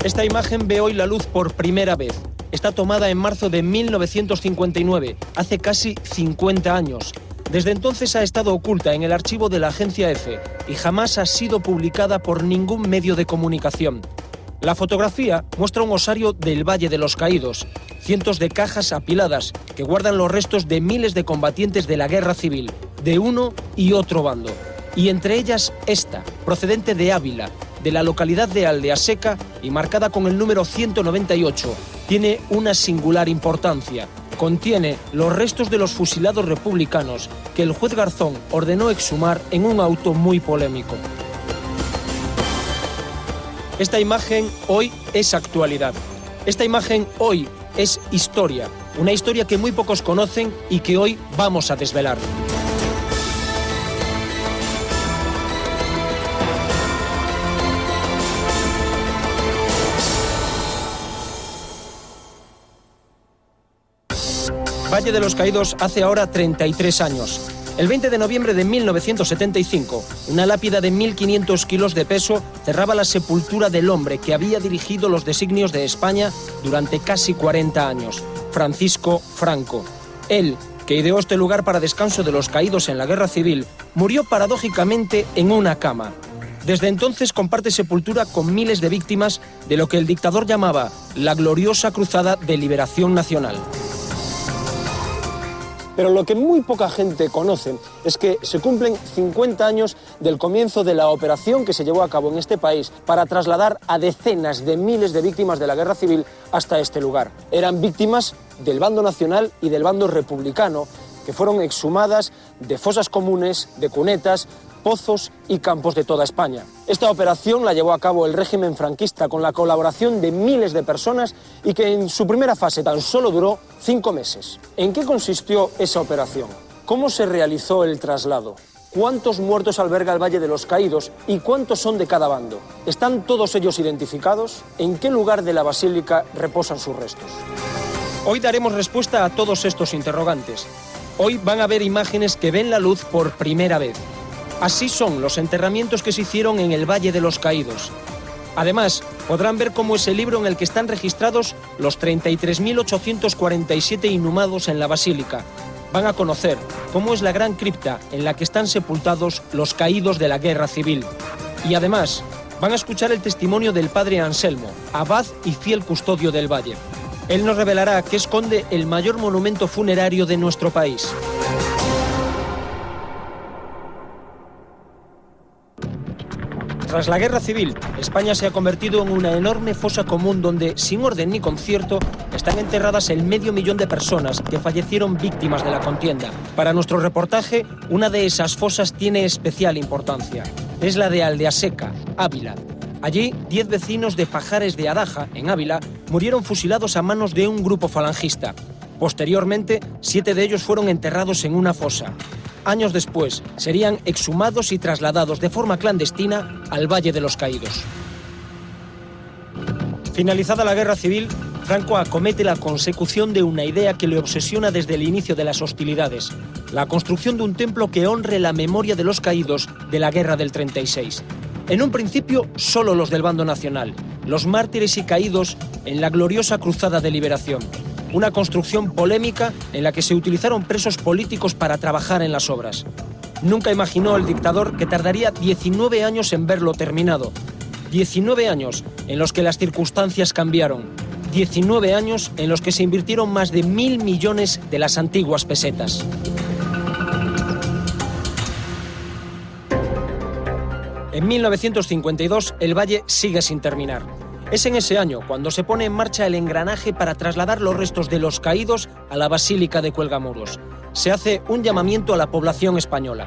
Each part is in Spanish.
Esta imagen ve hoy la luz por primera vez. Está tomada en marzo de 1959, hace casi 50 años. Desde entonces ha estado oculta en el archivo de la Agencia EFE y jamás ha sido publicada por ningún medio de comunicación. La fotografía muestra un osario del Valle de los Caídos, cientos de cajas apiladas que guardan los restos de miles de combatientes de la guerra civil, de uno y otro bando. Y entre ellas esta, procedente de Ávila, de la localidad de Aldeaseca y marcada con el número 198, tiene una singular importancia. Contiene los restos de los fusilados republicanos que el juez Garzón ordenó exhumar en un auto muy polémico. Esta imagen hoy es actualidad. Esta imagen hoy es historia. Una historia que muy pocos conocen y que hoy vamos a desvelar. Valle de los Caídos hace ahora 33 años. El 20 de noviembre de 1975, una lápida de 1.500 kilos de peso cerraba la sepultura del hombre que había dirigido los designios de España durante casi 40 años, Francisco Franco. Él, que ideó este lugar para descanso de los caídos en la Guerra Civil, murió paradójicamente en una cama. Desde entonces comparte sepultura con miles de víctimas de lo que el dictador llamaba la gloriosa Cruzada de Liberación Nacional. Pero lo que muy poca gente conoce es que se cumplen 50 años del comienzo de la operación que se llevó a cabo en este país para trasladar a decenas de miles de víctimas de la Guerra Civil hasta este lugar. Eran víctimas del bando nacional y del bando republicano, que fueron exhumadas de fosas comunes, de cunetas, pozos y campos de toda España. Esta operación la llevó a cabo el régimen franquista con la colaboración de miles de personas y que en su primera fase tan solo duró 5 meses. ¿En qué consistió esa operación? ¿Cómo se realizó el traslado? ¿Cuántos muertos alberga el Valle de los Caídos y cuántos son de cada bando? ¿Están todos ellos identificados? ¿En qué lugar de la basílica reposan sus restos? Hoy daremos respuesta a todos estos interrogantes. Hoy van a ver imágenes que ven la luz por primera vez. Así son los enterramientos que se hicieron en el Valle de los Caídos. Además, podrán ver cómo es el libro en el que están registrados los 33.847 inhumados en la basílica. Van a conocer cómo es la gran cripta en la que están sepultados los caídos de la Guerra Civil. Y además, van a escuchar el testimonio del padre Anselmo, abad y fiel custodio del Valle. Él nos revelará qué esconde el mayor monumento funerario de nuestro país. Tras la Guerra Civil, España se ha convertido en una enorme fosa común donde, sin orden ni concierto, están enterradas el 500.000 de personas que fallecieron víctimas de la contienda. Para nuestro reportaje, una de esas fosas tiene especial importancia. Es la de Aldeaseca, Ávila. Allí, 10 vecinos de Pajares de Adaja, en Ávila, murieron fusilados a manos de un grupo falangista. Posteriormente, 7 de ellos fueron enterrados en una fosa. Años después, serían exhumados y trasladados de forma clandestina al Valle de los Caídos. Finalizada la Guerra Civil, Franco acomete la consecución de una idea que le obsesiona desde el inicio de las hostilidades: la construcción de un templo que honre la memoria de los caídos de la Guerra del 36. En un principio, solo los del bando nacional, los mártires y caídos en la gloriosa Cruzada de Liberación. Una construcción polémica en la que se utilizaron presos políticos para trabajar en las obras. Nunca imaginó el dictador que tardaría 19 años en verlo terminado. 19 años en los que las circunstancias cambiaron. 19 años en los que se invirtieron más de 1.000 millones de las antiguas pesetas. En 1952, el Valle sigue sin terminar. Es en ese año cuando se pone en marcha el engranaje para trasladar los restos de los caídos a la Basílica de Cuelgamuros. Se hace un llamamiento a la población española.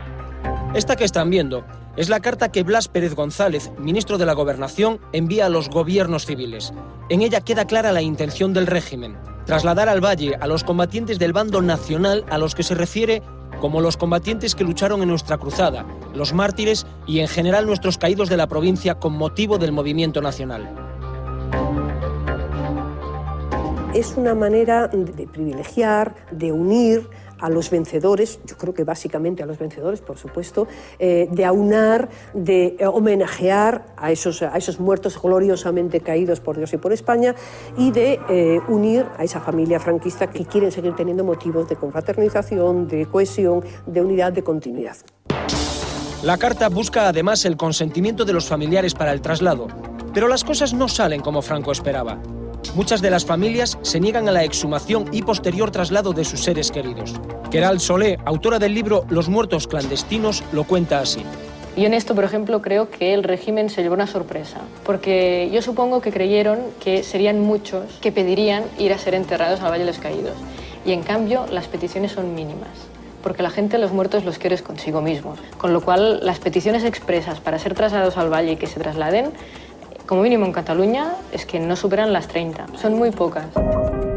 Esta que están viendo es la carta que Blas Pérez González, ministro de la Gobernación, envía a los gobiernos civiles. En ella queda clara la intención del régimen: trasladar al Valle a los combatientes del bando nacional a los que se refiere como los combatientes que lucharon en nuestra cruzada, los mártires y en general nuestros caídos de la provincia con motivo del movimiento nacional. Es una manera de privilegiar, de unir a los vencedores, yo creo que básicamente a los vencedores, por supuesto, de aunar, de homenajear a esos muertos gloriosamente caídos por Dios y por España, y de unir a esa familia franquista que quieren seguir teniendo motivos de confraternización, de cohesión, de unidad, de continuidad. La carta busca además el consentimiento de los familiares para el traslado, pero las cosas no salen como Franco esperaba. Muchas de las familias se niegan a la exhumación y posterior traslado de sus seres queridos. Queralt Solé, autora del libro Los muertos clandestinos, lo cuenta así. Y en esto, por ejemplo, creo que el régimen se llevó una sorpresa, porque yo supongo que creyeron que serían muchos que pedirían ir a ser enterrados al Valle de los Caídos. Y en cambio, las peticiones son mínimas, porque la gente a los muertos los quiere consigo mismos. Con lo cual, las peticiones expresas para ser trasladados al Valle y que se trasladen, como mínimo en Cataluña, es que no superan las 30. Son muy pocas.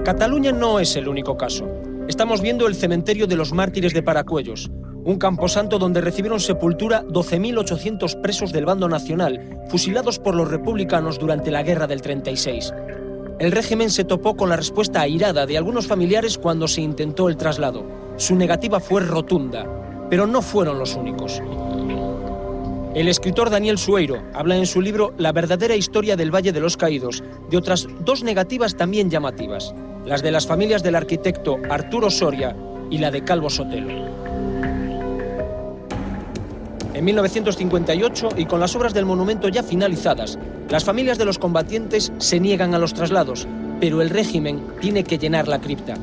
Cataluña no es el único caso. Estamos viendo el cementerio de los mártires de Paracuellos, un camposanto donde recibieron sepultura 12.800 presos del bando nacional, fusilados por los republicanos durante la Guerra del 36. El régimen se topó con la respuesta airada de algunos familiares cuando se intentó el traslado. Su negativa fue rotunda, pero no fueron los únicos. El escritor Daniel Sueiro habla en su libro La verdadera historia del Valle de los Caídos de otras dos negativas también llamativas, las de las familias del arquitecto Arturo Soria y la de Calvo Sotelo. En 1958, y con las obras del monumento ya finalizadas, las familias de los combatientes se niegan a los traslados, pero el régimen tiene que llenar la cripta.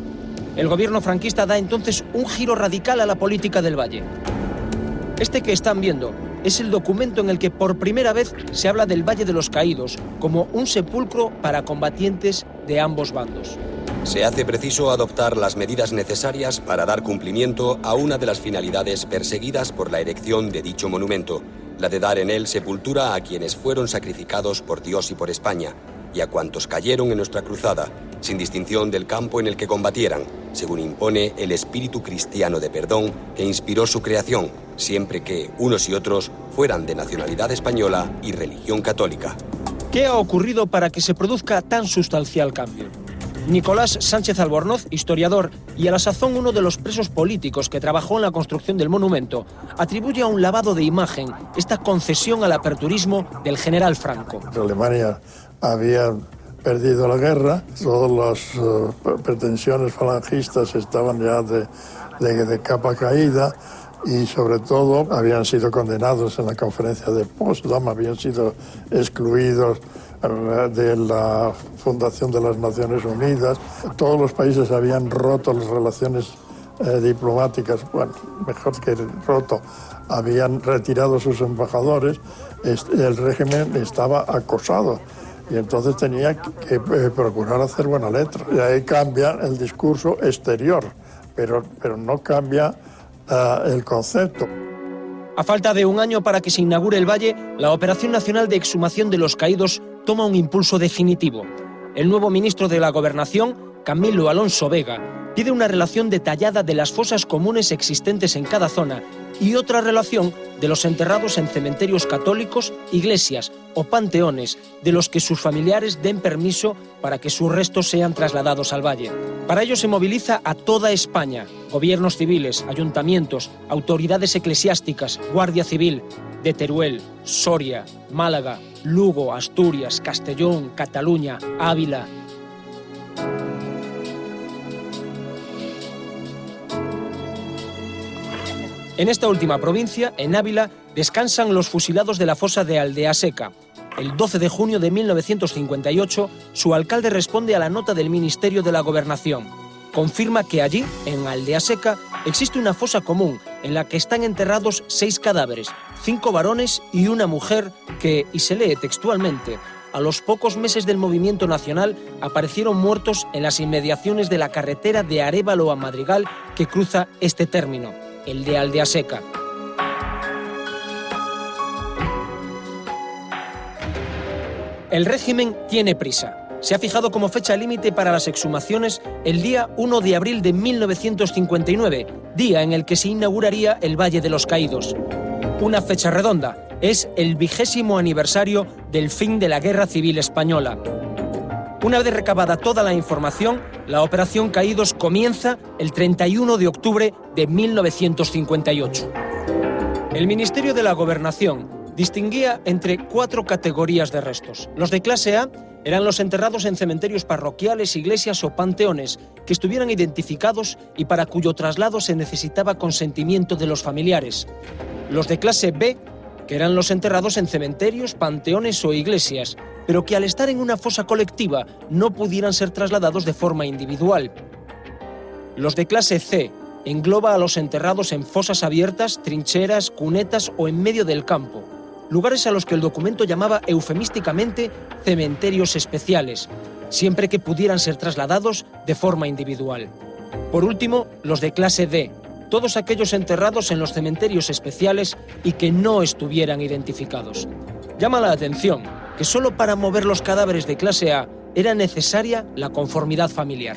El gobierno franquista da entonces un giro radical a la política del Valle. Este que están viendo es el documento en el que por primera vez se habla del Valle de los Caídos como un sepulcro para combatientes de ambos bandos. Se hace preciso adoptar las medidas necesarias para dar cumplimiento a una de las finalidades perseguidas por la erección de dicho monumento, la de dar en él sepultura a quienes fueron sacrificados por Dios y por España, y a cuantos cayeron en nuestra cruzada, sin distinción del campo en el que combatieran, según impone el espíritu cristiano de perdón que inspiró su creación, siempre que unos y otros fueran de nacionalidad española y religión católica. ¿Qué ha ocurrido para que se produzca tan sustancial cambio? Nicolás Sánchez Albornoz, historiador y a la sazón uno de los presos políticos que trabajó en la construcción del monumento, atribuye a un lavado de imagen esta concesión al aperturismo del general Franco. Alemania había perdido la guerra, todas las pretensiones falangistas estaban ya de capa caída, y sobre todo habían sido condenados en la conferencia de Potsdam, habían sido excluidos de la fundación de las Naciones Unidas. Todos los países habían roto las relaciones diplomáticas, bueno, mejor que roto, habían retirado sus embajadores, el régimen estaba acosado y entonces tenía que procurar hacer buena letra. Y ahí cambia el discurso exterior, pero no cambia el concepto. A falta de un año para que se inaugure el Valle, la Operación Nacional de Exhumación de los Caídos toma un impulso definitivo. El nuevo ministro de la Gobernación, Camilo Alonso Vega, pide una relación detallada de las fosas comunes existentes en cada zona y otra relación de los enterrados en cementerios católicos, iglesias o panteones de los que sus familiares den permiso para que sus restos sean trasladados al Valle. Para ello se moviliza a toda España, gobiernos civiles, ayuntamientos, autoridades eclesiásticas, Guardia Civil, de Teruel, Soria, Málaga, Lugo, Asturias, Castellón, Cataluña, Ávila. En esta última provincia, en Ávila, descansan los fusilados de la fosa de Aldeaseca. El 12 de junio de 1958, su alcalde responde a la nota del Ministerio de la Gobernación. Confirma que allí, en Aldeaseca, existe una fosa común en la que están enterrados 6 cadáveres, 5 varones y una mujer que, y se lee textualmente, a los pocos meses del movimiento nacional aparecieron muertos en las inmediaciones de la carretera de Arévalo a Madrigal que cruza este término, el de Aldeaseca. El régimen tiene prisa. Se ha fijado como fecha límite para las exhumaciones el día 1 de abril de 1959, día en el que se inauguraría el Valle de los Caídos. Una fecha redonda, es el 20º aniversario del fin de la Guerra Civil Española. Una vez recabada toda la información, la Operación Caídos comienza el 31 de octubre de 1958. El Ministerio de la Gobernación distinguía entre 4 categorías de restos. Los de clase A eran los enterrados en cementerios parroquiales, iglesias o panteones que estuvieran identificados y para cuyo traslado se necesitaba consentimiento de los familiares. Los de clase B, que eran los enterrados en cementerios, panteones o iglesias, pero que al estar en una fosa colectiva no pudieran ser trasladados de forma individual. Los de clase C engloba a los enterrados en fosas abiertas, trincheras, cunetas o en medio del campo, lugares a los que el documento llamaba eufemísticamente cementerios especiales, siempre que pudieran ser trasladados de forma individual. Por último, los de clase D, todos aquellos enterrados en los cementerios especiales y que no estuvieran identificados. Llama la atención que solo para mover los cadáveres de clase A era necesaria la conformidad familiar.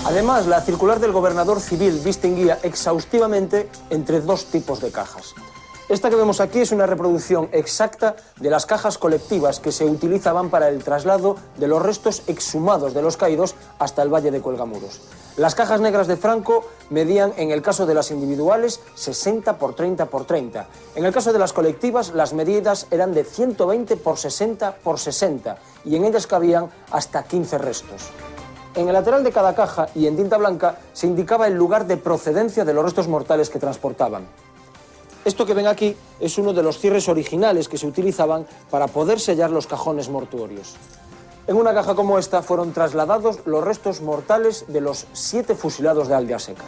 Además, la circular del gobernador civil distinguía exhaustivamente entre 2 tipos de cajas. Esta que vemos aquí es una reproducción exacta de las cajas colectivas que se utilizaban para el traslado de los restos exhumados de los caídos hasta el Valle de Cuelgamuros. Las cajas negras de Franco medían, en el caso de las individuales, 60 por 30 por 30. En el caso de las colectivas, las medidas eran de 120 por 60 por 60 y en ellas cabían hasta 15 restos. En el lateral de cada caja y en tinta blanca se indicaba el lugar de procedencia de los restos mortales que transportaban. Esto que ven aquí es uno de los cierres originales que se utilizaban para poder sellar los cajones mortuorios. En una caja como esta fueron trasladados los restos mortales de los 7 fusilados de Aldea Seca.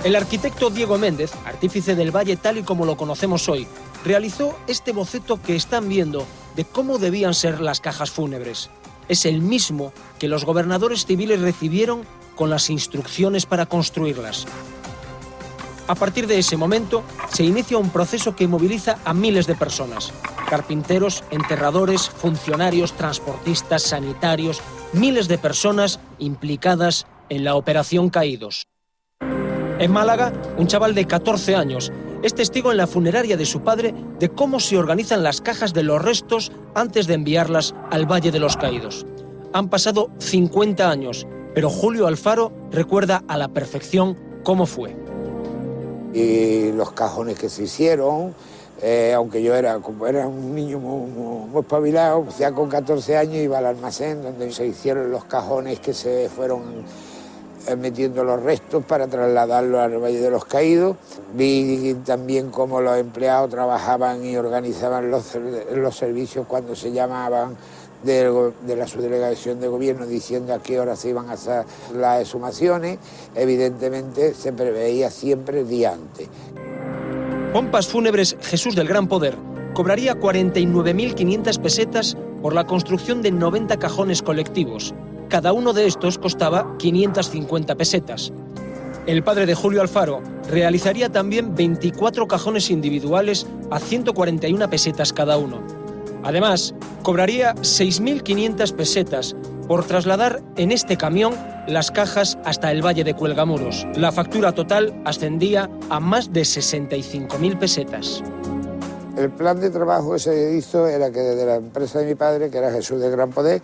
El arquitecto Diego Méndez, artífice del valle tal y como lo conocemos hoy, realizó este boceto que están viendo de cómo debían ser las cajas fúnebres. Es el mismo que los gobernadores civiles recibieron con las instrucciones para construirlas. A partir de ese momento, se inicia un proceso que moviliza a miles de personas. Carpinteros, enterradores, funcionarios, transportistas, sanitarios, miles de personas implicadas en la Operación Caídos. En Málaga, un chaval de 14 años es testigo en la funeraria de su padre de cómo se organizan las cajas de los restos antes de enviarlas al Valle de los Caídos. Han pasado 50 años, pero Julio Alfaro recuerda a la perfección cómo fue. Y los cajones que se hicieron, aunque yo era un niño muy espabilado, ya con 14 años iba al almacén donde se hicieron los cajones que se fueron metiendo los restos para trasladarlos al Valle de los Caídos. Vi también cómo los empleados trabajaban y organizaban los servicios cuando se llamaban de la subdelegación de gobierno diciendo a qué hora se iban a hacer las exhumaciones. Evidentemente se preveía siempre el día antes. Pompas Fúnebres Jesús del Gran Poder cobraría 49.500 pesetas por la construcción de 90 cajones colectivos. Cada uno de estos costaba 550 pesetas. El padre de Julio Alfaro realizaría también 24 cajones individuales a 141 pesetas cada uno. Además, cobraría 6.500 pesetas por trasladar en este camión las cajas hasta el Valle de Cuelgamuros. La factura total ascendía a más de 65.000 pesetas. El plan de trabajo que se hizo era que desde la empresa de mi padre, que era Jesús del Gran Poder,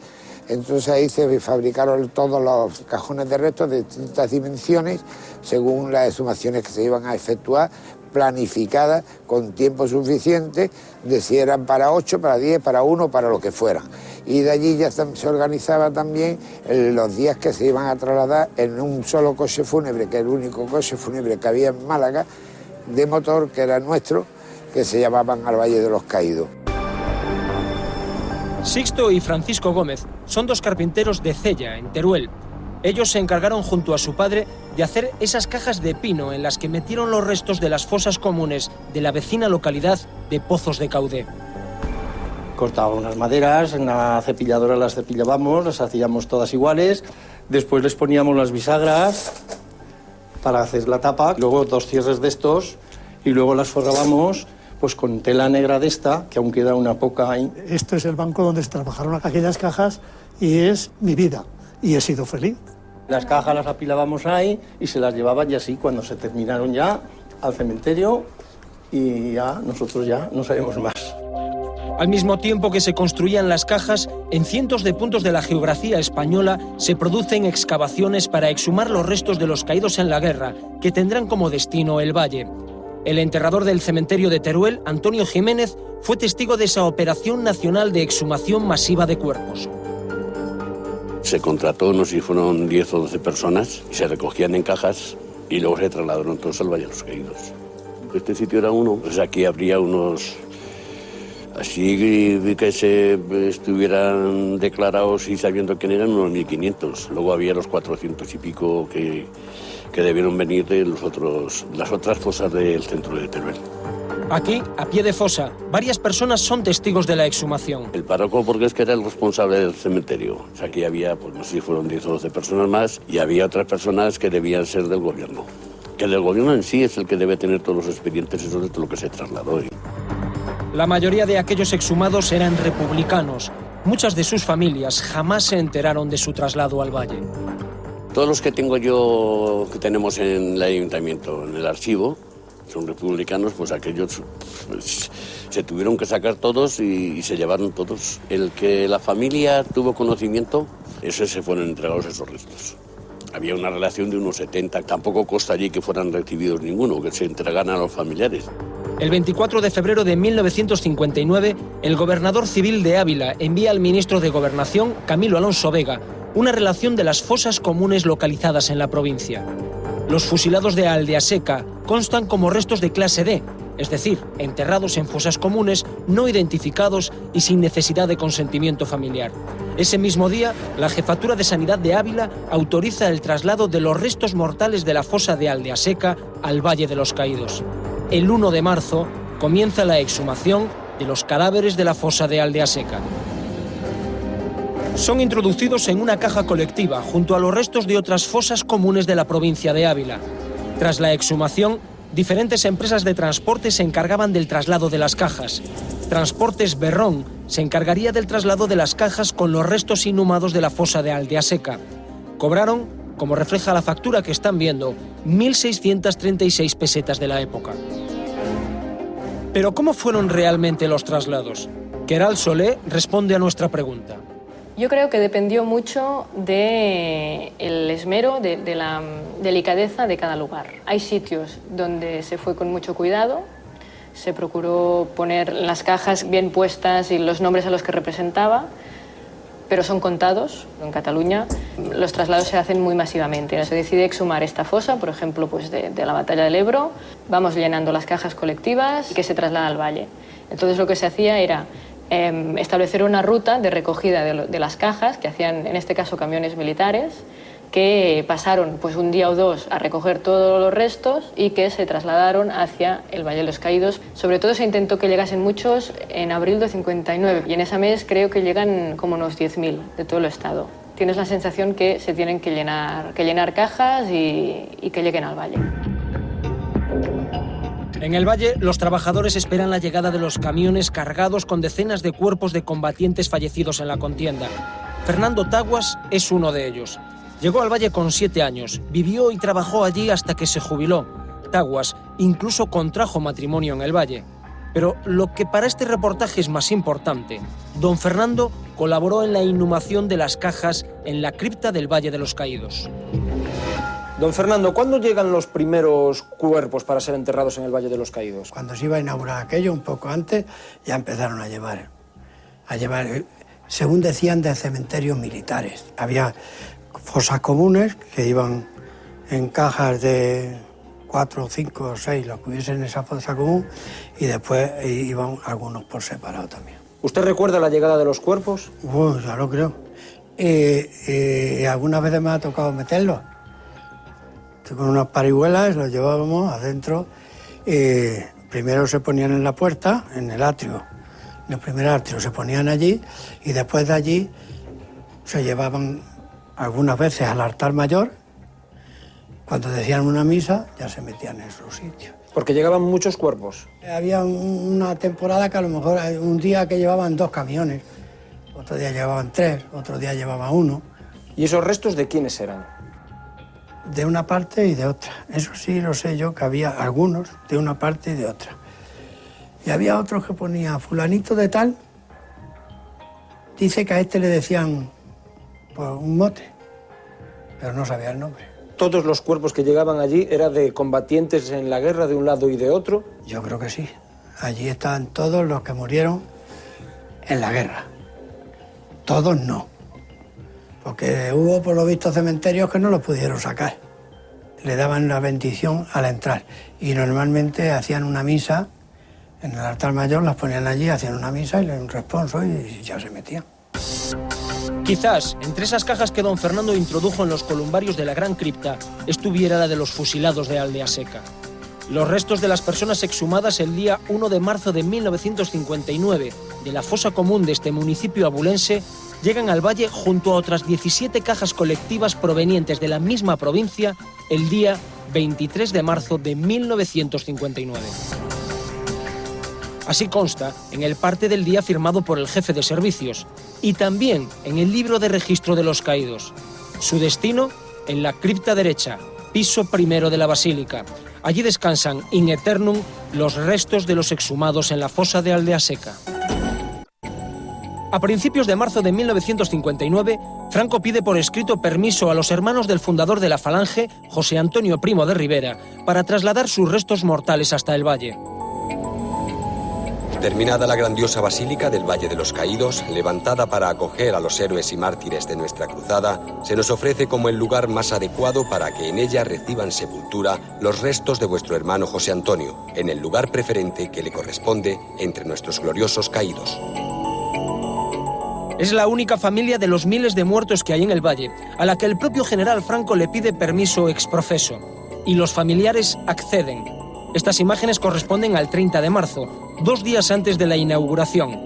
entonces ahí se fabricaron todos los cajones de restos de distintas dimensiones según las exhumaciones que se iban a efectuar, planificadas con tiempo suficiente, de si eran para 8, para 10, para 1, para lo que fueran. Y de allí ya se organizaba también los días que se iban a trasladar en un solo coche fúnebre, que es el único coche fúnebre que había en Málaga, de motor, que era nuestro, que se llamaban al Valle de los Caídos. Sixto y Francisco Gómez son 2 carpinteros de Cella, en Teruel. Ellos se encargaron junto a su padre de hacer esas cajas de pino en las que metieron los restos de las fosas comunes de la vecina localidad de Pozos de Caudé. Cortábamos unas maderas, en la cepilladora las cepillábamos, las hacíamos todas iguales, después les poníamos las bisagras para hacer la tapa, luego 2 cierres de estos y luego las forrábamos pues con tela negra de esta, que aún queda una poca ahí. Esto es el banco donde se trabajaron aquellas cajas y es mi vida, y he sido feliz. Las cajas las apilábamos ahí y se las llevaban, y así cuando se terminaron ya al cementerio, y ya nosotros ya no sabemos más. Al mismo tiempo que se construían las cajas, en cientos de puntos de la geografía española se producen excavaciones para exhumar los restos de los caídos en la guerra, que tendrán como destino el Valle. El enterrador del cementerio de Teruel, Antonio Jiménez, fue testigo de esa operación nacional de exhumación masiva de cuerpos. Se contrató, no sé si fueron 10 o 12 personas, y se recogían en cajas y luego se trasladaron todos al Valle de los Caídos. Este sitio era uno, pues aquí habría unos... Así que se estuvieran declarados y sabiendo quién eran, unos 1.500. Luego había los 400 y pico que debieron venir de las otras fosas del centro de Teruel. Aquí, a pie de fosa, varias personas son testigos de la exhumación. El párroco, porque es que era el responsable del cementerio. O sea, aquí había, pues no sé si fueron 10 o 12 personas más, y había otras personas que debían ser del gobierno. Que el gobierno en sí es el que debe tener todos los expedientes, eso de todo lo que se trasladó. La mayoría de aquellos exhumados eran republicanos. Muchas de sus familias jamás se enteraron de su traslado al Valle. Todos los que tengo yo, que tenemos en el ayuntamiento, en el archivo, son republicanos, pues aquellos pues, se tuvieron que sacar todos y se llevaron todos. El que la familia tuvo conocimiento, esos se fueron entregados esos restos. Había una relación de unos 70, tampoco consta allí que fueran recibidos ninguno, que se entregaran a los familiares. El 24 de febrero de 1959, el gobernador civil de Ávila envía al ministro de Gobernación, Camilo Alonso Vega, una relación de las fosas comunes localizadas en la provincia. Los fusilados de Aldeaseca constan como restos de clase D, es decir, enterrados en fosas comunes, no identificados y sin necesidad de consentimiento familiar. Ese mismo día, la Jefatura de Sanidad de Ávila autoriza el traslado de los restos mortales de la fosa de Aldeaseca al Valle de los Caídos. El 1 de marzo comienza la exhumación de los cadáveres de la fosa de Aldeaseca. Son introducidos en una caja colectiva junto a los restos de otras fosas comunes de la provincia de Ávila. Tras la exhumación, diferentes empresas de transporte se encargaban del traslado de las cajas. Transportes Berrón se encargaría del traslado de las cajas con los restos inhumados de la fosa de Aldeaseca. Cobraron, como refleja la factura que están viendo, 1.636 pesetas de la época. Pero ¿cómo fueron realmente los traslados? Queralt Solé responde a nuestra pregunta. Yo creo que dependió mucho del esmero, de la delicadeza de cada lugar. Hay sitios donde se fue con mucho cuidado, se procuró poner las cajas bien puestas y los nombres a los que representaba, pero son contados. En Cataluña los traslados se hacen muy masivamente. Se decide exhumar esta fosa, por ejemplo, pues de la batalla del Ebro, vamos llenando las cajas colectivas y que se traslada al valle. Entonces lo que se hacía era establecer una ruta de recogida de las cajas, que hacían en este caso camiones militares, que pasaron pues un día o dos a recoger todos los restos y que se trasladaron hacia el Valle de los Caídos. Sobre todo se intentó que llegasen muchos en abril de 59 y en ese mes creo que llegan como unos 10.000 de todo el estado. Tienes la sensación que se tienen que llenar cajas y que lleguen al Valle. En el Valle, los trabajadores esperan la llegada de los camiones cargados con decenas de cuerpos de combatientes fallecidos en la contienda. Fernando Taguas es uno de ellos. Llegó al Valle con 7 años, vivió y trabajó allí hasta que se jubiló. Taguas incluso contrajo matrimonio en el Valle. Pero lo que para este reportaje es más importante, don Fernando colaboró en la inhumación de las cajas en la cripta del Valle de los Caídos. Don Fernando, ¿cuándo llegan los primeros cuerpos para ser enterrados en el Valle de los Caídos? Cuando se iba a inaugurar aquello, un poco antes, ya empezaron a llevar, según decían, de cementerios militares. Había fosas comunes que iban en cajas de 4, 5 o 6, los que hubiesen en esa fosa común, y después iban algunos por separado también. ¿Usted recuerda la llegada de los cuerpos? Bueno, ya lo creo. Algunas veces me ha tocado meterlos. Con unas parihuelas los llevábamos adentro. Primero se ponían en la puerta, en el atrio. En el primer atrio se ponían allí y después de allí se llevaban algunas veces al altar mayor, Cuando decían una misa, ya se metían en su sitio. Porque llegaban muchos cuerpos. Había una temporada que a lo mejor un día que llevaban 2 camiones, otro día llevaban 3, otro día llevaban 1. ¿Y esos restos de quiénes eran? De una parte y de otra. Eso sí lo sé yo, que había algunos de una parte y de otra. Y había otros que ponía fulanito de tal. Dice que a este le decían pues, un mote, pero no sabía el nombre. ¿Todos los cuerpos que llegaban allí eran de combatientes en la guerra de un lado y de otro? Yo creo que sí. Allí estaban todos los que murieron en la guerra. Todos no. Porque hubo, por lo visto, cementerios que no los pudieron sacar. Le daban la bendición al entrar. Y normalmente hacían una misa en el altar mayor, las ponían allí, hacían una misa y le un responso y ya se metían. Quizás, entre esas cajas que don Fernando introdujo en los columbarios de la Gran Cripta, estuviera la de los fusilados de Aldeaseca. Los restos de las personas exhumadas el día 1 de marzo de 1959 de la fosa común de este municipio abulense llegan al valle junto a otras 17 cajas colectivas provenientes de la misma provincia el día 23 de marzo de 1959. Así consta en el parte del día firmado por el jefe de servicios y también en el libro de registro de los caídos. Su destino, en la cripta derecha, piso primero de la basílica. Allí descansan in eternum los restos de los exhumados en la fosa de Aldeaseca. A principios de marzo de 1959, Franco pide por escrito permiso a los hermanos del fundador de la Falange, José Antonio Primo de Rivera, para trasladar sus restos mortales hasta el valle. Terminada la grandiosa basílica del Valle de los Caídos, levantada para acoger a los héroes y mártires de nuestra cruzada, se nos ofrece como el lugar más adecuado para que en ella reciban sepultura los restos de vuestro hermano José Antonio, en el lugar preferente que le corresponde entre nuestros gloriosos caídos. Es la única familia de los miles de muertos que hay en el valle, a la que el propio general Franco le pide permiso exprofeso, y los familiares acceden. Estas imágenes corresponden al 30 de marzo, 2 días antes de la inauguración.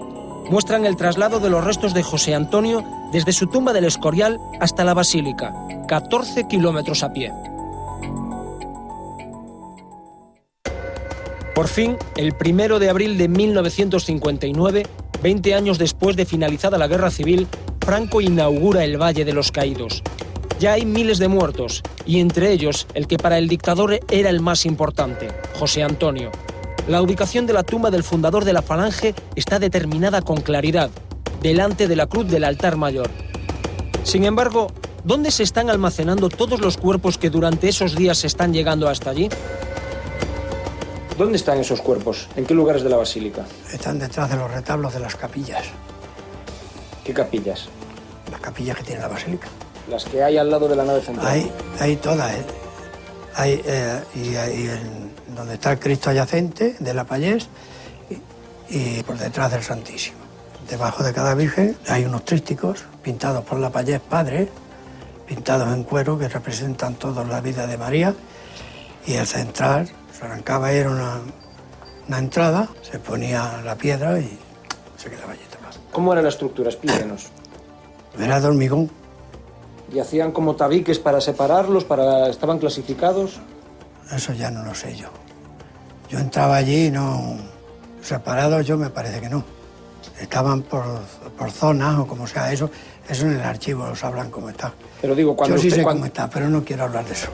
Muestran el traslado de los restos de José Antonio desde su tumba del Escorial hasta la basílica, 14 kilómetros a pie. Por fin, el 1 de abril de 1959, 20 años después de finalizada la Guerra Civil, Franco inaugura el Valle de los Caídos. Ya hay miles de muertos, y entre ellos el que para el dictador era el más importante, José Antonio. La ubicación de la tumba del fundador de la Falange está determinada con claridad, delante de la cruz del altar mayor. Sin embargo, ¿dónde se están almacenando todos los cuerpos que durante esos días están llegando hasta allí? ¿Dónde están esos cuerpos? ¿En qué lugares de la basílica? Están detrás de los retablos de las capillas. ¿Qué capillas? Las capillas que tiene la basílica. Las que hay al lado de la nave central. Hay todas. Hay donde está el Cristo adyacente de la Pallés y por detrás del Santísimo. Debajo de cada virgen hay unos trípticos pintados por la Pallés Padre, pintados en cuero que representan toda la vida de María, y el central se arrancaba, era una entrada, se ponía la piedra y se quedaba allí tapado. ¿Cómo era la estructura? Explíquenos. Era de hormigón. ¿Y hacían como tabiques para separarlos? ¿Estaban clasificados? Eso ya no lo sé yo. Yo entraba allí y no... Separados yo me parece que no. Estaban por zonas o como sea eso. Eso en el archivo lo sabrán cómo está. Pero digo, cuando yo sí sé cómo está, pero no quiero hablar de eso.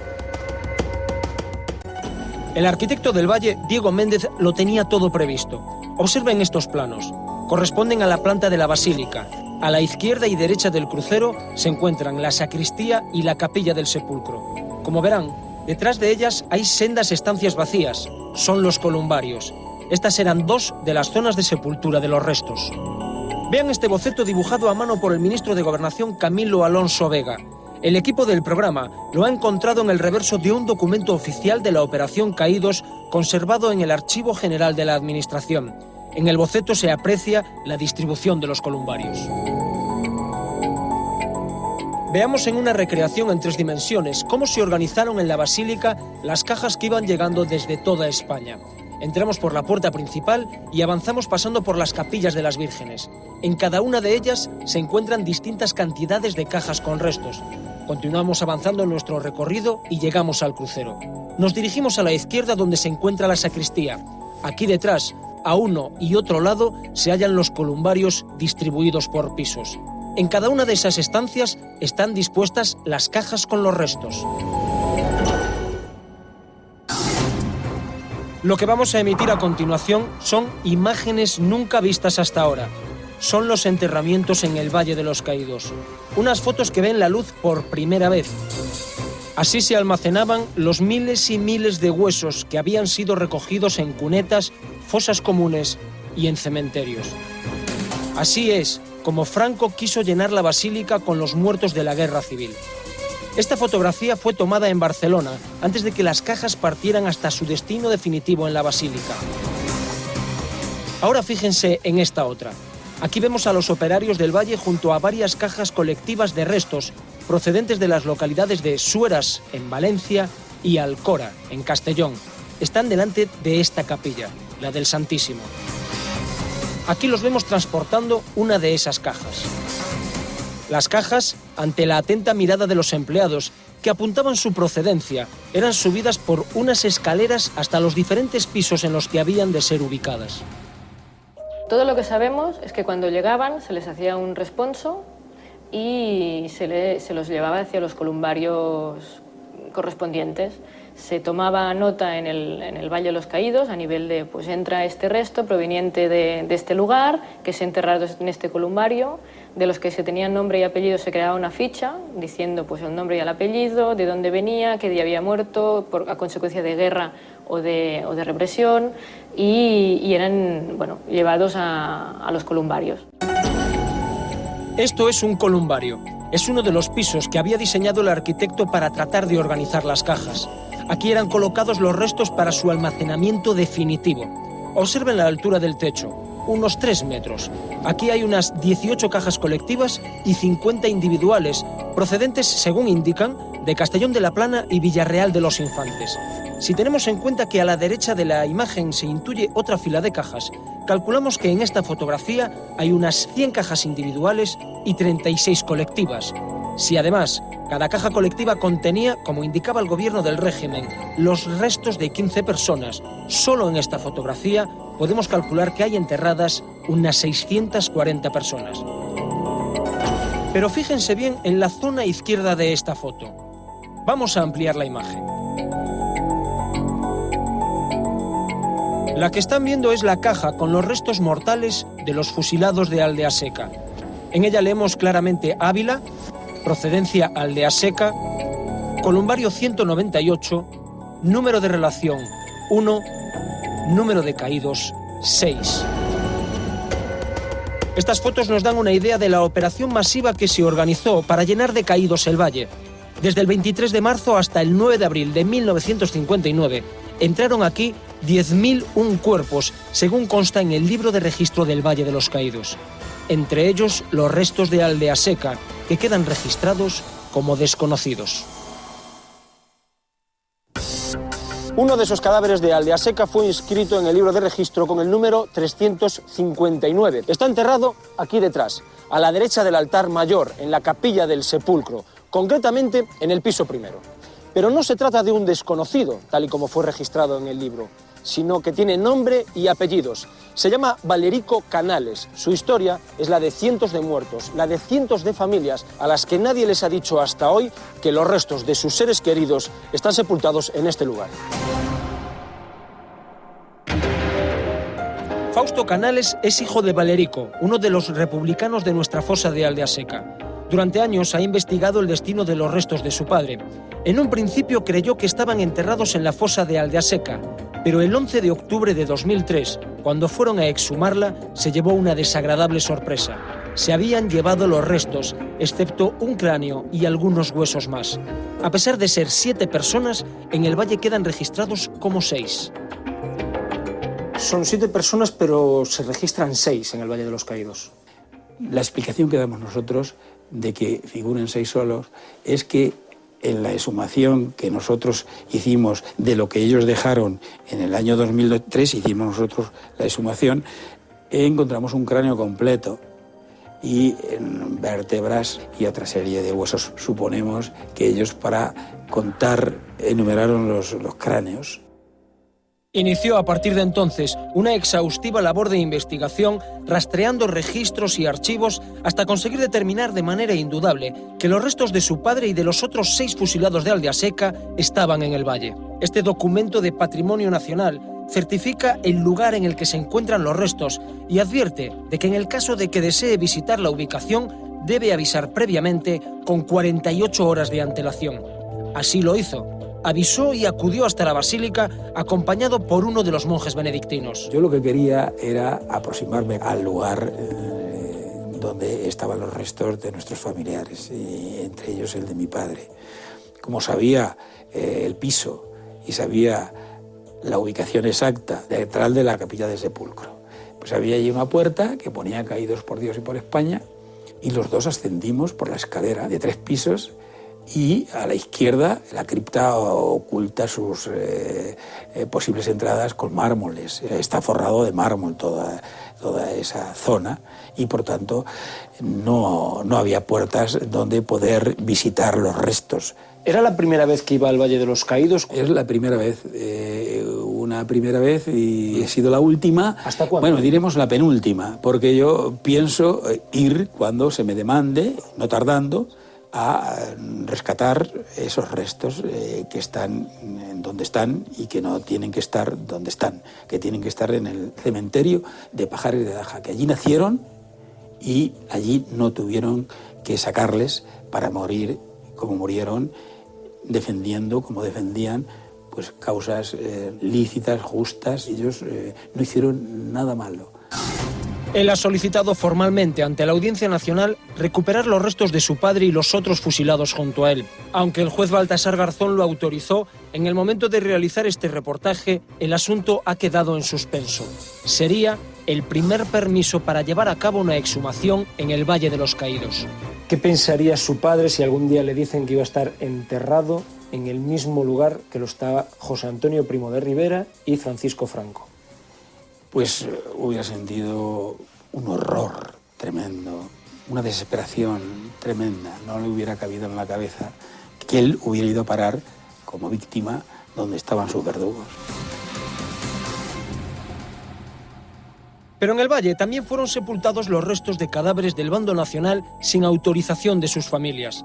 El arquitecto del Valle, Diego Méndez, lo tenía todo previsto. Observen estos planos. Corresponden a la planta de la basílica. A la izquierda y derecha del crucero se encuentran la sacristía y la capilla del sepulcro. Como verán, detrás de ellas hay sendas estancias vacías. Son los columbarios. Estas eran 2 de las zonas de sepultura de los restos. Vean este boceto dibujado a mano por el ministro de Gobernación Camilo Alonso Vega. El equipo del programa lo ha encontrado en el reverso de un documento oficial de la Operación Caídos conservado en el Archivo General de la Administración. En el boceto se aprecia la distribución de los columbarios. Veamos en una recreación en 3 dimensiones cómo se organizaron en la basílica las cajas que iban llegando desde toda España. Entramos por la puerta principal y avanzamos pasando por las capillas de las vírgenes. En cada una de ellas se encuentran distintas cantidades de cajas con restos. Continuamos avanzando en nuestro recorrido y llegamos al crucero. Nos dirigimos a la izquierda donde se encuentra la sacristía. Aquí detrás, a uno y otro lado, se hallan los columbarios distribuidos por pisos. En cada una de esas estancias están dispuestas las cajas con los restos. Lo que vamos a emitir a continuación son imágenes nunca vistas hasta ahora. Son los enterramientos en el Valle de los Caídos. Unas fotos que ven la luz por primera vez. Así se almacenaban los miles y miles de huesos que habían sido recogidos en cunetas, fosas comunes y en cementerios. Así es como Franco quiso llenar la basílica con los muertos de la Guerra Civil. Esta fotografía fue tomada en Barcelona antes de que las cajas partieran hasta su destino definitivo en la basílica. Ahora fíjense en esta otra. Aquí vemos a los operarios del Valle junto a varias cajas colectivas de restos procedentes de las localidades de Sueras, en Valencia, y Alcora, en Castellón. Están delante de esta capilla, la del Santísimo. Aquí los vemos transportando una de esas cajas. Las cajas, ante la atenta mirada de los empleados, que apuntaban su procedencia, eran subidas por unas escaleras hasta los diferentes pisos en los que habían de ser ubicadas. Todo lo que sabemos es que cuando llegaban se les hacía un responso y se los llevaba hacia los columbarios correspondientes. Se tomaba nota en el Valle de los Caídos a nivel de, pues entra este resto proveniente de este lugar, que se ha enterrado en este columbario, de los que se tenían nombre y apellido se creaba una ficha diciendo pues el nombre y el apellido, de dónde venía, qué día había muerto, a consecuencia de guerra o de represión, y eran llevados a los columbarios. Esto es un columbario. Es uno de los pisos que había diseñado el arquitecto para tratar de organizar las cajas. Aquí eran colocados los restos para su almacenamiento definitivo. Observen la altura del techo, unos 3 metros. Aquí hay unas 18 cajas colectivas y 50 individuales, procedentes, según indican, de Castellón de la Plana y Villarreal de los Infantes. Si tenemos en cuenta que a la derecha de la imagen se intuye otra fila de cajas, calculamos que en esta fotografía hay unas 100 cajas individuales y 36 colectivas. Si además cada caja colectiva contenía, como indicaba el gobierno del régimen, los restos de 15 personas, solo en esta fotografía podemos calcular que hay enterradas unas 640 personas. Pero fíjense bien en la zona izquierda de esta foto. Vamos a ampliar la imagen. La que están viendo es la caja con los restos mortales de los fusilados de Aldeaseca. En ella leemos claramente Ávila, procedencia Aldeaseca, columbario 198, número de relación 1, número de caídos 6. Estas fotos nos dan una idea de la operación masiva que se organizó para llenar de caídos el valle. Desde el 23 de marzo hasta el 9 de abril de 1959, entraron aquí 10.001 cuerpos, según consta en el libro de registro del Valle de los Caídos. Entre ellos, los restos de Aldeaseca, que quedan registrados como desconocidos. Uno de esos cadáveres de Aldeaseca fue inscrito en el libro de registro con el número 359. Está enterrado aquí detrás, a la derecha del altar mayor, en la capilla del sepulcro, concretamente en el piso primero. Pero no se trata de un desconocido, tal y como fue registrado en el libro, sino que tiene nombre y apellidos. Se llama Valerico Canales. Su historia es la de cientos de muertos, la de cientos de familias a las que nadie les ha dicho hasta hoy que los restos de sus seres queridos están sepultados en este lugar. Fausto Canales es hijo de Valerico, uno de los republicanos de nuestra fosa de Aldeaseca. Durante años ha investigado el destino de los restos de su padre. En un principio creyó que estaban enterrados en la fosa de Aldeaseca, pero el 11 de octubre de 2003, cuando fueron a exhumarla, se llevó una desagradable sorpresa. Se habían llevado los restos, excepto un cráneo y algunos huesos más. A pesar de ser 7 personas, en el valle quedan registrados como 6. Son 7 personas, pero se registran 6 en el Valle de los Caídos. La explicación que damos nosotros de que figuren 6 solos es que en la exhumación que nosotros hicimos de lo que ellos dejaron en el año 2003, hicimos nosotros la exhumación, encontramos un cráneo completo. y en vértebras y otra serie de huesos. Suponemos que ellos, para contar, enumeraron los cráneos. Inició a partir de entonces una exhaustiva labor de investigación, rastreando registros y archivos hasta conseguir determinar de manera indudable que los restos de su padre y de los otros 6 fusilados de Aldeaseca estaban en el valle. Este documento de patrimonio nacional certifica el lugar en el que se encuentran los restos y advierte de que en el caso de que desee visitar la ubicación debe avisar previamente con 48 horas de antelación. Así lo hizo. Avisó y acudió hasta la basílica acompañado por uno de los monjes benedictinos. Yo lo que quería era aproximarme al lugar donde estaban los restos de nuestros familiares, y entre ellos el de mi padre. Como sabía el piso y sabía la ubicación exacta detrás de la capilla del sepulcro, pues había allí una puerta que ponía Caídos por Dios y por España, y los dos ascendimos por la escalera de 3 pisos. Y a la izquierda la cripta oculta sus posibles entradas con mármoles. Está forrado de mármol toda esa zona y por tanto no había puertas donde poder visitar los restos. ¿Era la primera vez que iba al Valle de los Caídos? Es la primera vez, una primera vez, y ha sido la última. ¿Hasta cuándo? Bueno, diremos la penúltima, porque yo pienso ir cuando se me demande, no tardando, a rescatar esos restos que están en donde están y que no tienen que estar donde están, que tienen que estar en el cementerio de Pajares de Daja, que allí nacieron y allí no tuvieron que sacarles para morir como murieron, defendiendo como defendían pues causas lícitas, justas. Ellos no hicieron nada malo. Él ha solicitado formalmente ante la Audiencia Nacional recuperar los restos de su padre y los otros fusilados junto a él. Aunque el juez Baltasar Garzón lo autorizó, en el momento de realizar este reportaje, el asunto ha quedado en suspenso. Sería el primer permiso para llevar a cabo una exhumación en el Valle de los Caídos. ¿Qué pensaría su padre si algún día le dicen que iba a estar enterrado en el mismo lugar que lo estaba José Antonio Primo de Rivera y Francisco Franco? Pues hubiera sentido un horror tremendo, una desesperación tremenda. No le hubiera cabido en la cabeza que él hubiera ido a parar como víctima donde estaban sus verdugos. Pero en el Valle también fueron sepultados los restos de cadáveres del bando nacional sin autorización de sus familias.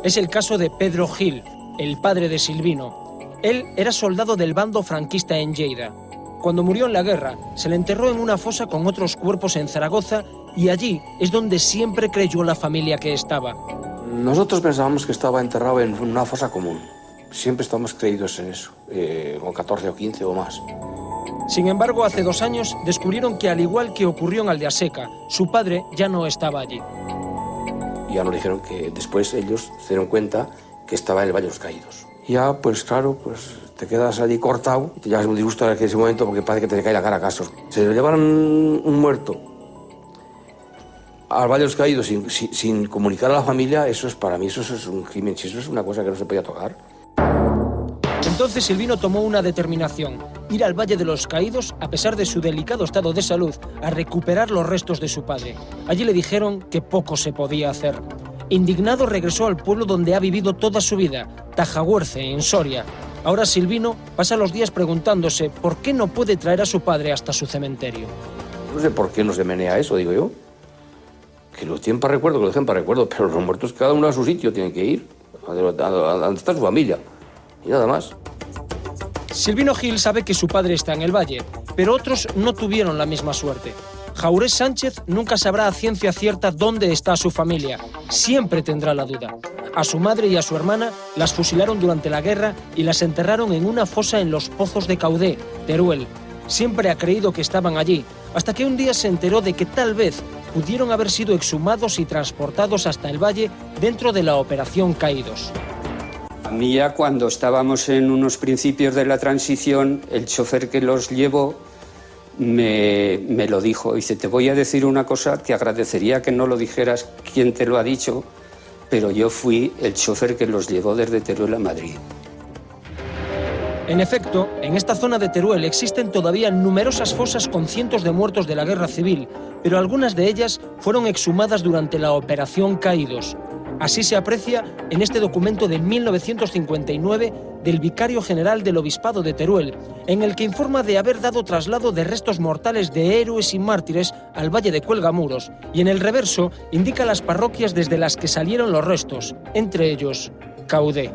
Es el caso de Pedro Gil, el padre de Silvino. Él era soldado del bando franquista en Lleida. Cuando murió en la guerra, se le enterró en una fosa con otros cuerpos en Zaragoza y allí es donde siempre creyó la familia que estaba. Nosotros pensábamos que estaba enterrado en una fosa común. Siempre estamos creídos en eso, con 14 o 15 o más. Sin embargo, hace 2 años descubrieron que, al igual que ocurrió en Aldeaseca, su padre ya no estaba allí. Y ya nos dijeron que después ellos se dieron cuenta que estaba en el Valle de los Caídos. Ya, pues claro, pues te quedas allí cortado y te llevas un disgusto en ese momento porque parece que te cae la cara a casos. Se le llevaron un muerto al Valle de los Caídos sin comunicar a la familia, eso es para mí, eso es un crimen, eso es una cosa que no se podía tocar. Entonces Silvino tomó una determinación: ir al Valle de los Caídos, a pesar de su delicado estado de salud, a recuperar los restos de su padre. Allí le dijeron que poco se podía hacer. Indignado, regresó al pueblo donde ha vivido toda su vida, Tajaguerce, en Soria. Ahora Silvino pasa los días preguntándose por qué no puede traer a su padre hasta su cementerio. No sé por qué no se menea eso, digo yo. Que lo tienen para recuerdo, que lo dejen para recuerdo, pero los muertos cada uno a su sitio tienen que ir, a donde está su familia, y nada más. Silvino Gil sabe que su padre está en el Valle, pero otros no tuvieron la misma suerte. Jaurés Sánchez nunca sabrá a ciencia cierta dónde está su familia. Siempre tendrá la duda. A su madre y a su hermana las fusilaron durante la guerra y las enterraron en una fosa en los Pozos de Caudé, Teruel. Siempre ha creído que estaban allí, hasta que un día se enteró de que tal vez pudieron haber sido exhumados y transportados hasta el Valle dentro de la Operación Caídos. A mí ya cuando estábamos en unos principios de la transición, el chofer que los llevó me lo dijo. Dice, te voy a decir una cosa, te agradecería que no lo dijeras quién te lo ha dicho, pero yo fui el chofer que los llevó desde Teruel a Madrid. En efecto, en esta zona de Teruel existen todavía numerosas fosas con cientos de muertos de la Guerra Civil, pero algunas de ellas fueron exhumadas durante la Operación Caídos. Así se aprecia en este documento de 1959 del Vicario General del Obispado de Teruel, en el que informa de haber dado traslado de restos mortales de héroes y mártires al Valle de Cuelgamuros, y en el reverso indica las parroquias desde las que salieron los restos, entre ellos Caudé.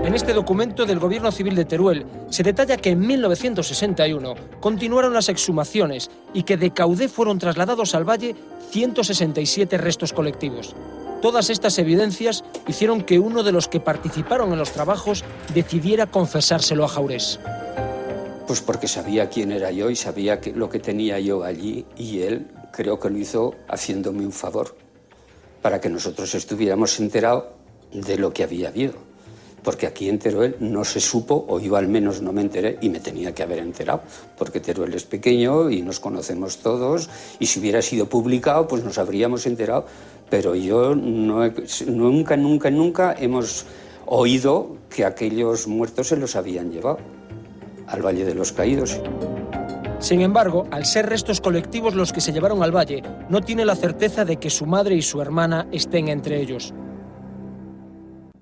En este documento del Gobierno Civil de Teruel se detalla que en 1961 continuaron las exhumaciones y que de Caudé fueron trasladados al valle 167 restos colectivos. Todas estas evidencias hicieron que uno de los que participaron en los trabajos decidiera confesárselo a Jaurés. Pues porque sabía quién era yo y sabía lo que tenía yo allí, y él creo que lo hizo haciéndome un favor para que nosotros estuviéramos enterados de lo que había habido. Porque aquí en Teruel no se supo, o yo al menos no me enteré, y me tenía que haber enterado, porque Teruel es pequeño y nos conocemos todos, y si hubiera sido publicado, pues nos habríamos enterado. Pero yo nunca hemos oído que aquellos muertos se los habían llevado al Valle de los Caídos. Sin embargo, al ser restos colectivos los que se llevaron al valle, no tiene la certeza de que su madre y su hermana estén entre ellos.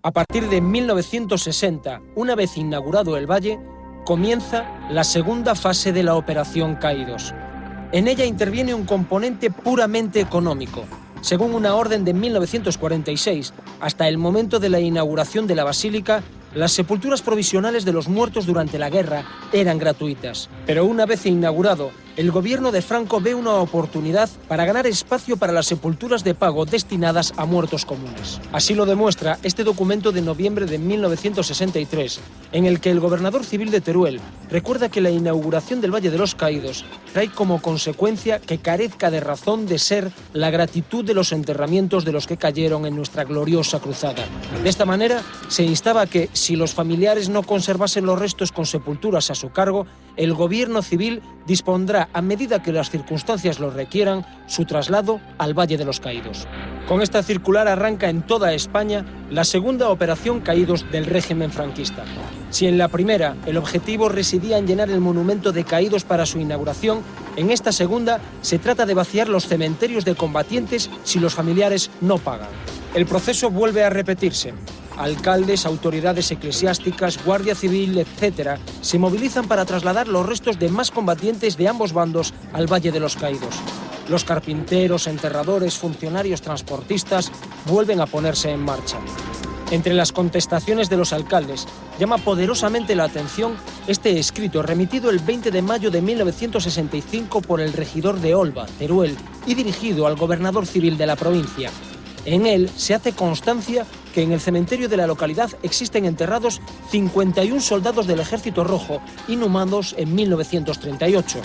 A partir de 1960, una vez inaugurado el valle, comienza la segunda fase de la Operación Caídos. En ella interviene un componente puramente económico. Según una orden de 1946, hasta el momento de la inauguración de la basílica, las sepulturas provisionales de los muertos durante la guerra eran gratuitas. Pero una vez inaugurado, el gobierno de Franco ve una oportunidad para ganar espacio para las sepulturas de pago destinadas a muertos comunes. Así lo demuestra este documento de noviembre de 1963, en el que el gobernador civil de Teruel recuerda que la inauguración del Valle de los Caídos trae como consecuencia que carezca de razón de ser la gratitud de los enterramientos de los que cayeron en nuestra gloriosa cruzada. De esta manera, se instaba a que, si los familiares no conservasen los restos con sepulturas a su cargo, el gobierno civil dispondrá, a medida que las circunstancias lo requieran, su traslado al Valle de los Caídos. Con esta circular arranca en toda España la segunda Operación Caídos del régimen franquista. Si en la primera el objetivo residía en llenar el monumento de caídos para su inauguración, en esta segunda se trata de vaciar los cementerios de combatientes si los familiares no pagan. El proceso vuelve a repetirse. Alcaldes, autoridades eclesiásticas, Guardia Civil, etc., se movilizan para trasladar los restos de más combatientes de ambos bandos al Valle de los Caídos. Los carpinteros, enterradores, funcionarios transportistas vuelven a ponerse en marcha. Entre las contestaciones de los alcaldes, llama poderosamente la atención este escrito remitido el 20 de mayo de 1965 por el regidor de Olva, Teruel, y dirigido al gobernador civil de la provincia. En él se hace constancia que en el cementerio de la localidad existen enterrados 51 soldados del Ejército Rojo, inhumados en 1938.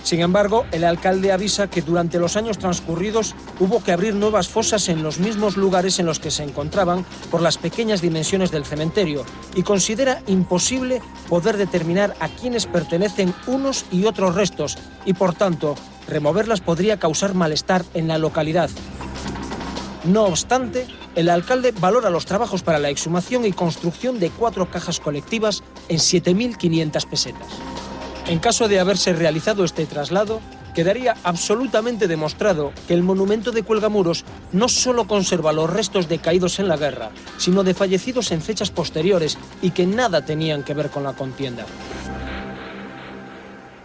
Sin embargo, el alcalde avisa que durante los años transcurridos hubo que abrir nuevas fosas en los mismos lugares en los que se encontraban por las pequeñas dimensiones del cementerio, y considera imposible poder determinar a quiénes pertenecen unos y otros restos, y por tanto, removerlas podría causar malestar en la localidad. No obstante, el alcalde valora los trabajos para la exhumación y construcción de 4 cajas colectivas en 7.500 pesetas. En caso de haberse realizado este traslado, quedaría absolutamente demostrado que el monumento de Cuelgamuros no solo conserva los restos de caídos en la guerra, sino de fallecidos en fechas posteriores y que nada tenían que ver con la contienda.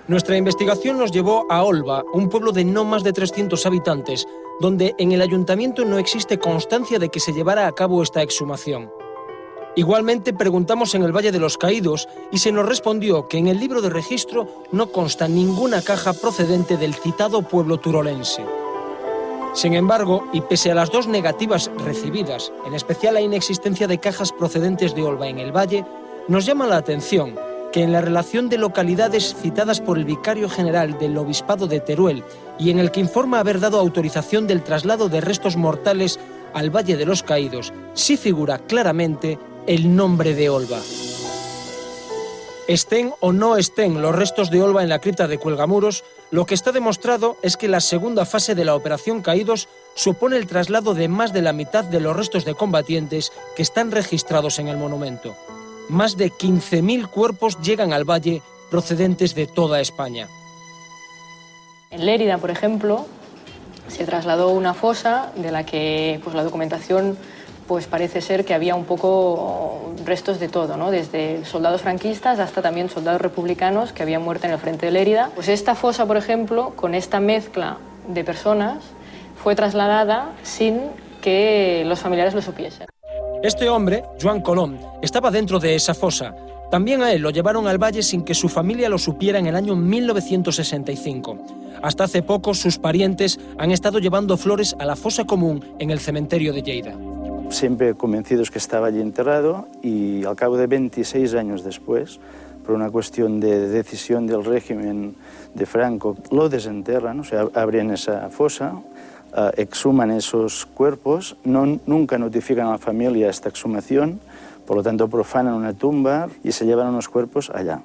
Nuestra investigación nos llevó a Olva, un pueblo de no más de 300 habitantes, donde en el ayuntamiento no existe constancia de que se llevara a cabo esta exhumación. Igualmente preguntamos en el Valle de los Caídos y se nos respondió que en el libro de registro no consta ninguna caja procedente del citado pueblo turolense. Sin embargo, y pese a las 2 negativas recibidas, en especial la inexistencia de cajas procedentes de Olva en el Valle, nos llama la atención que en la relación de localidades citadas por el Vicario General del Obispado de Teruel y en el que informa haber dado autorización del traslado de restos mortales al Valle de los Caídos, sí figura claramente el nombre de Olva. Estén o no estén los restos de Olva en la cripta de Cuelgamuros, lo que está demostrado es que la segunda fase de la Operación Caídos supone el traslado de más de la mitad de los restos de combatientes que están registrados en el monumento. más de 15.000 cuerpos llegan al valle procedentes de toda España. En Lérida, por ejemplo, se trasladó una fosa de la que pues, la documentación pues, parece ser que había un poco restos de todo, ¿no? Desde soldados franquistas hasta también soldados republicanos que habían muerto en el frente de Lérida. Pues esta fosa, por ejemplo, con esta mezcla de personas, fue trasladada sin que los familiares lo supiesen. Este hombre, Joan Colom, estaba dentro de esa fosa. También a él lo llevaron al valle sin que su familia lo supiera en el año 1965. Hasta hace poco sus parientes han estado llevando flores a la fosa común en el cementerio de Lleida. Siempre convencidos que estaba allí enterrado y al cabo de 26 años después, por una cuestión de decisión del régimen de Franco, lo desenterran, o sea, abren esa fosa, exhuman esos cuerpos, nunca notifican a la familia esta exhumación, por lo tanto profanan una tumba y se llevan unos cuerpos allá.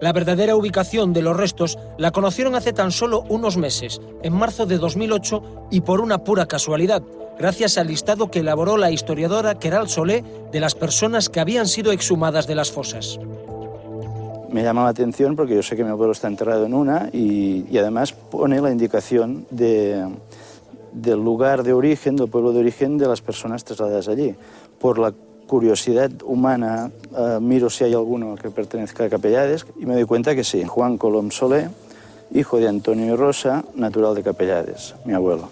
La verdadera ubicación de los restos la conocieron hace tan solo unos meses, en marzo de 2008, y por una pura casualidad, gracias al listado que elaboró la historiadora Queralt Solé de las personas que habían sido exhumadas de las fosas. Me llama la atención porque yo sé que mi abuelo está enterrado en una y además pone la indicación del lugar de origen, del pueblo de origen de las personas trasladadas allí. Por la curiosidad humana, miro si hay alguno que pertenezca a Capellades y me doy cuenta que sí, Juan Colom Solé, hijo de Antonio y Rosa, natural de Capellades, mi abuelo.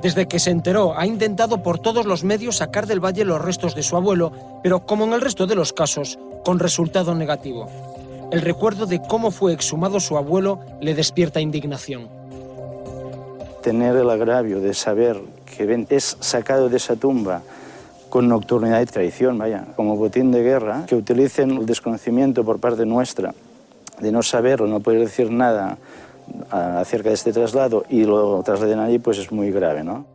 Desde que se enteró, ha intentado por todos los medios sacar del valle los restos de su abuelo, pero como en el resto de los casos, con resultado negativo. El recuerdo de cómo fue exhumado su abuelo le despierta indignación. Tener el agravio de saber que es sacado de esa tumba con nocturnidad y traición, vaya, como botín de guerra, que utilicen el desconocimiento por parte nuestra de no saber o no poder decir nada acerca de este traslado y lo trasladen allí, pues es muy grave, ¿no?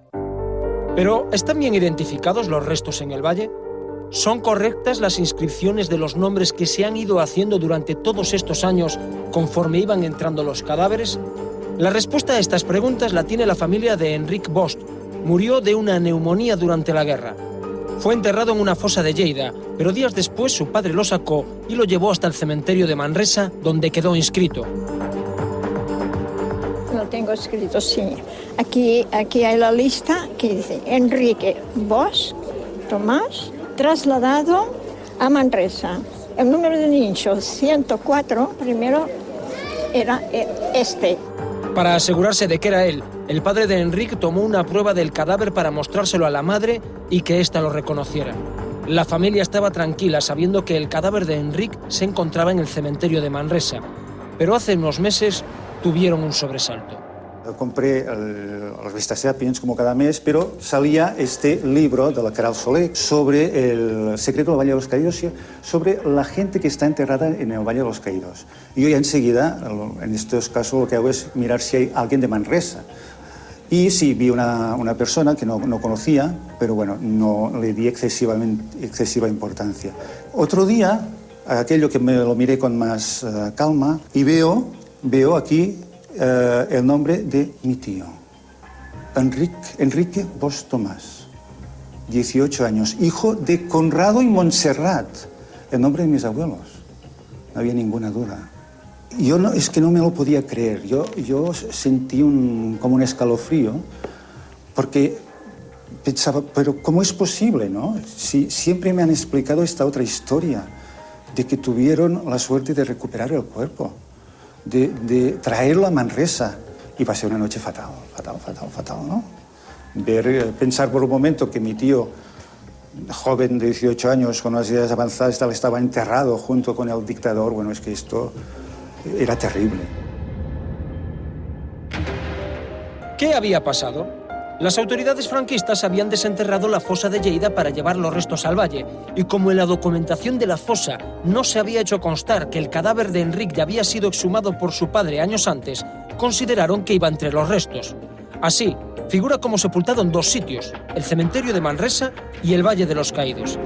Pero, ¿están bien identificados los restos en el valle? ¿Son correctas las inscripciones de los nombres que se han ido haciendo durante todos estos años conforme iban entrando los cadáveres? La respuesta a estas preguntas la tiene la familia de Enric Bosch. Murió de una neumonía durante la guerra. Fue enterrado en una fosa de Lleida, pero días después su padre lo sacó y lo llevó hasta el cementerio de Manresa, donde quedó inscrito. Lo tengo escrito, sí. Aquí hay la lista que dice Enrique Bosch Tomás, trasladado a Manresa. El número de nicho 104, primero era este. Para asegurarse de que era él, el padre de Enric tomó una prueba del cadáver para mostrárselo a la madre y que ésta lo reconociera. La familia estaba tranquila sabiendo que el cadáver de Enric se encontraba en el cementerio de Manresa, pero hace unos meses tuvieron un sobresalto. Compré la revista Sapiens como cada mes, pero salía este libro de la Queralt Solé sobre el secreto del Valle de los Caídos, sobre la gente que está enterrada en el Valle de los Caídos. Y yo ya enseguida, en estos casos, lo que hago es mirar si hay alguien de Manresa. Y sí, vi una persona que no conocía, pero bueno, no le di excesiva importancia. Otro día, aquello que me lo miré con más calma, y veo aquí el nombre de mi tío, Enrique Bosch Tomás, 18 años, hijo de Conrado y Montserrat, el nombre de mis abuelos. No había ninguna duda. Es que no me lo podía creer. Yo sentí como un escalofrío, porque pensaba, pero ¿cómo es posible, no? Si siempre me han explicado esta otra historia, de que tuvieron la suerte de recuperar el cuerpo, de traerlo a Manresa, y va a ser una noche fatal, ¿no? Pensar por un momento que mi tío, joven de 18 años, con unas ideas avanzadas, estaba enterrado junto con el dictador, bueno, es que esto era terrible. ¿Qué había pasado? Las autoridades franquistas habían desenterrado la fosa de Lleida para llevar los restos al valle, y como en la documentación de la fosa no se había hecho constar que el cadáver de Enric ya había sido exhumado por su padre años antes, consideraron que iba entre los restos. Así, figura como sepultado en dos sitios, el cementerio de Manresa y el Valle de los Caídos.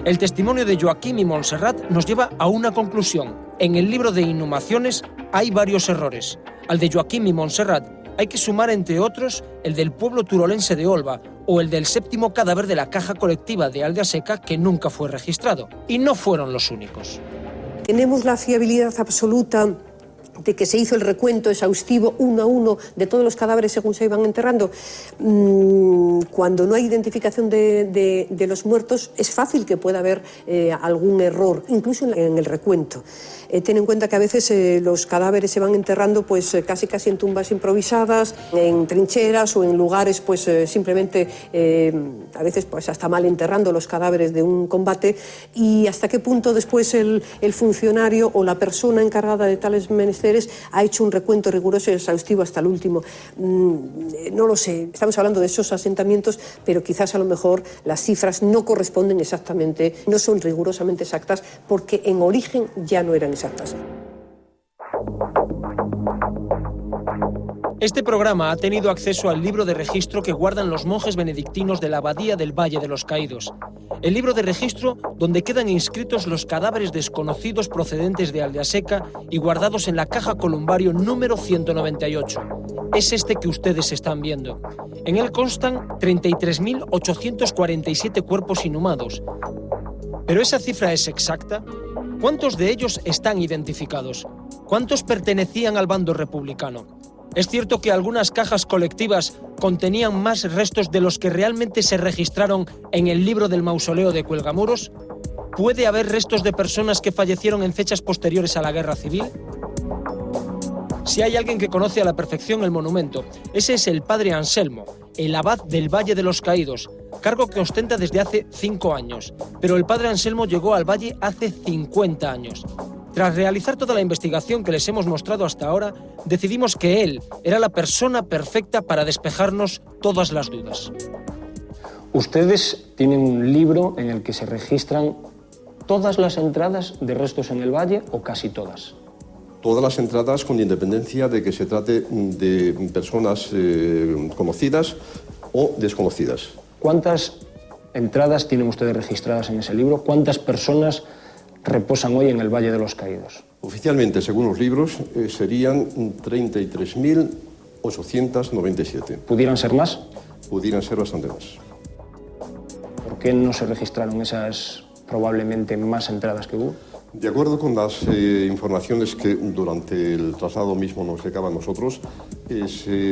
El testimonio de Joaquim y Montserrat nos lleva a una conclusión. En el libro de inhumaciones hay varios errores. Al de Joaquim y Montserrat hay que sumar, entre otros, el del pueblo turolense de Olva o el del 7º cadáver de la caja colectiva de Aldea Seca, que nunca fue registrado. Y no fueron los únicos. Tenemos la fiabilidad absoluta de que se hizo el recuento exhaustivo uno a uno de todos los cadáveres según se iban enterrando. Cuando no hay identificación de los muertos, es fácil que pueda haber algún error, incluso en el recuento. Ten en cuenta que a veces los cadáveres se van enterrando pues casi en tumbas improvisadas, en trincheras o en lugares pues simplemente a veces pues hasta mal enterrando los cadáveres de un combate, y hasta qué punto después el funcionario o la persona encargada de tales menesteres ha hecho un recuento riguroso y exhaustivo hasta el último. No lo sé, estamos hablando de esos asentamientos, pero quizás a lo mejor las cifras no corresponden exactamente, no son rigurosamente exactas, porque en origen ya no eran exactas. Este programa ha tenido acceso al libro de registro que guardan los monjes benedictinos de la Abadía del Valle de los Caídos. El libro de registro donde quedan inscritos los cadáveres desconocidos procedentes de Aldea Seca y guardados en la caja columbario número 198. Es este que ustedes están viendo. En él constan 33.847 cuerpos inhumados. ¿Pero esa cifra es exacta? ¿Cuántos de ellos están identificados? ¿Cuántos pertenecían al bando republicano? ¿Es cierto que algunas cajas colectivas contenían más restos de los que realmente se registraron en el libro del mausoleo de Cuelgamuros? ¿Puede haber restos de personas que fallecieron en fechas posteriores a la Guerra Civil? Si hay alguien que conoce a la perfección el monumento, ese es el padre Anselmo, el abad del Valle de los Caídos, cargo que ostenta desde hace 5 años. Pero el padre Anselmo llegó al valle hace 50 años. Tras realizar toda la investigación que les hemos mostrado hasta ahora, decidimos que él era la persona perfecta para despejarnos todas las dudas. Ustedes tienen un libro en el que se registran todas las entradas de restos en el valle, o casi todas. Todas las entradas, con independencia de que se trate de personas conocidas o desconocidas. ¿Cuántas entradas tienen ustedes registradas en ese libro? ¿Cuántas personas reposan hoy en el Valle de los Caídos? Oficialmente, según los libros, serían 33.897. ¿Pudieran ser más? Pudieran ser bastante más. ¿Por qué no se registraron esas probablemente más entradas que hubo? De acuerdo con las informaciones que durante el traslado mismo nos llegaban a nosotros,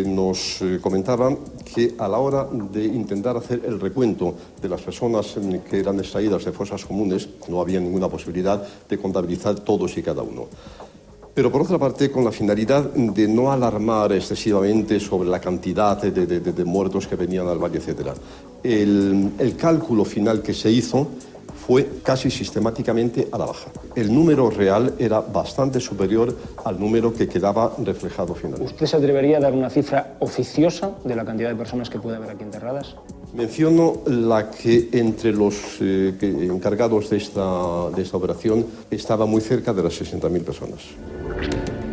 nos comentaban que a la hora de intentar hacer el recuento de las personas que eran extraídas de fosas comunes, no había ninguna posibilidad de contabilizar todos y cada uno. Pero por otra parte, con la finalidad de no alarmar excesivamente sobre la cantidad de muertos que venían al valle, etc., el cálculo final que se hizo fue casi sistemáticamente a la baja. El número real era bastante superior al número que quedaba reflejado finalmente. ¿Usted se atrevería a dar una cifra oficiosa de la cantidad de personas que puede haber aquí enterradas? Menciono la que entre los encargados de esta operación estaba muy cerca de las 60.000 personas.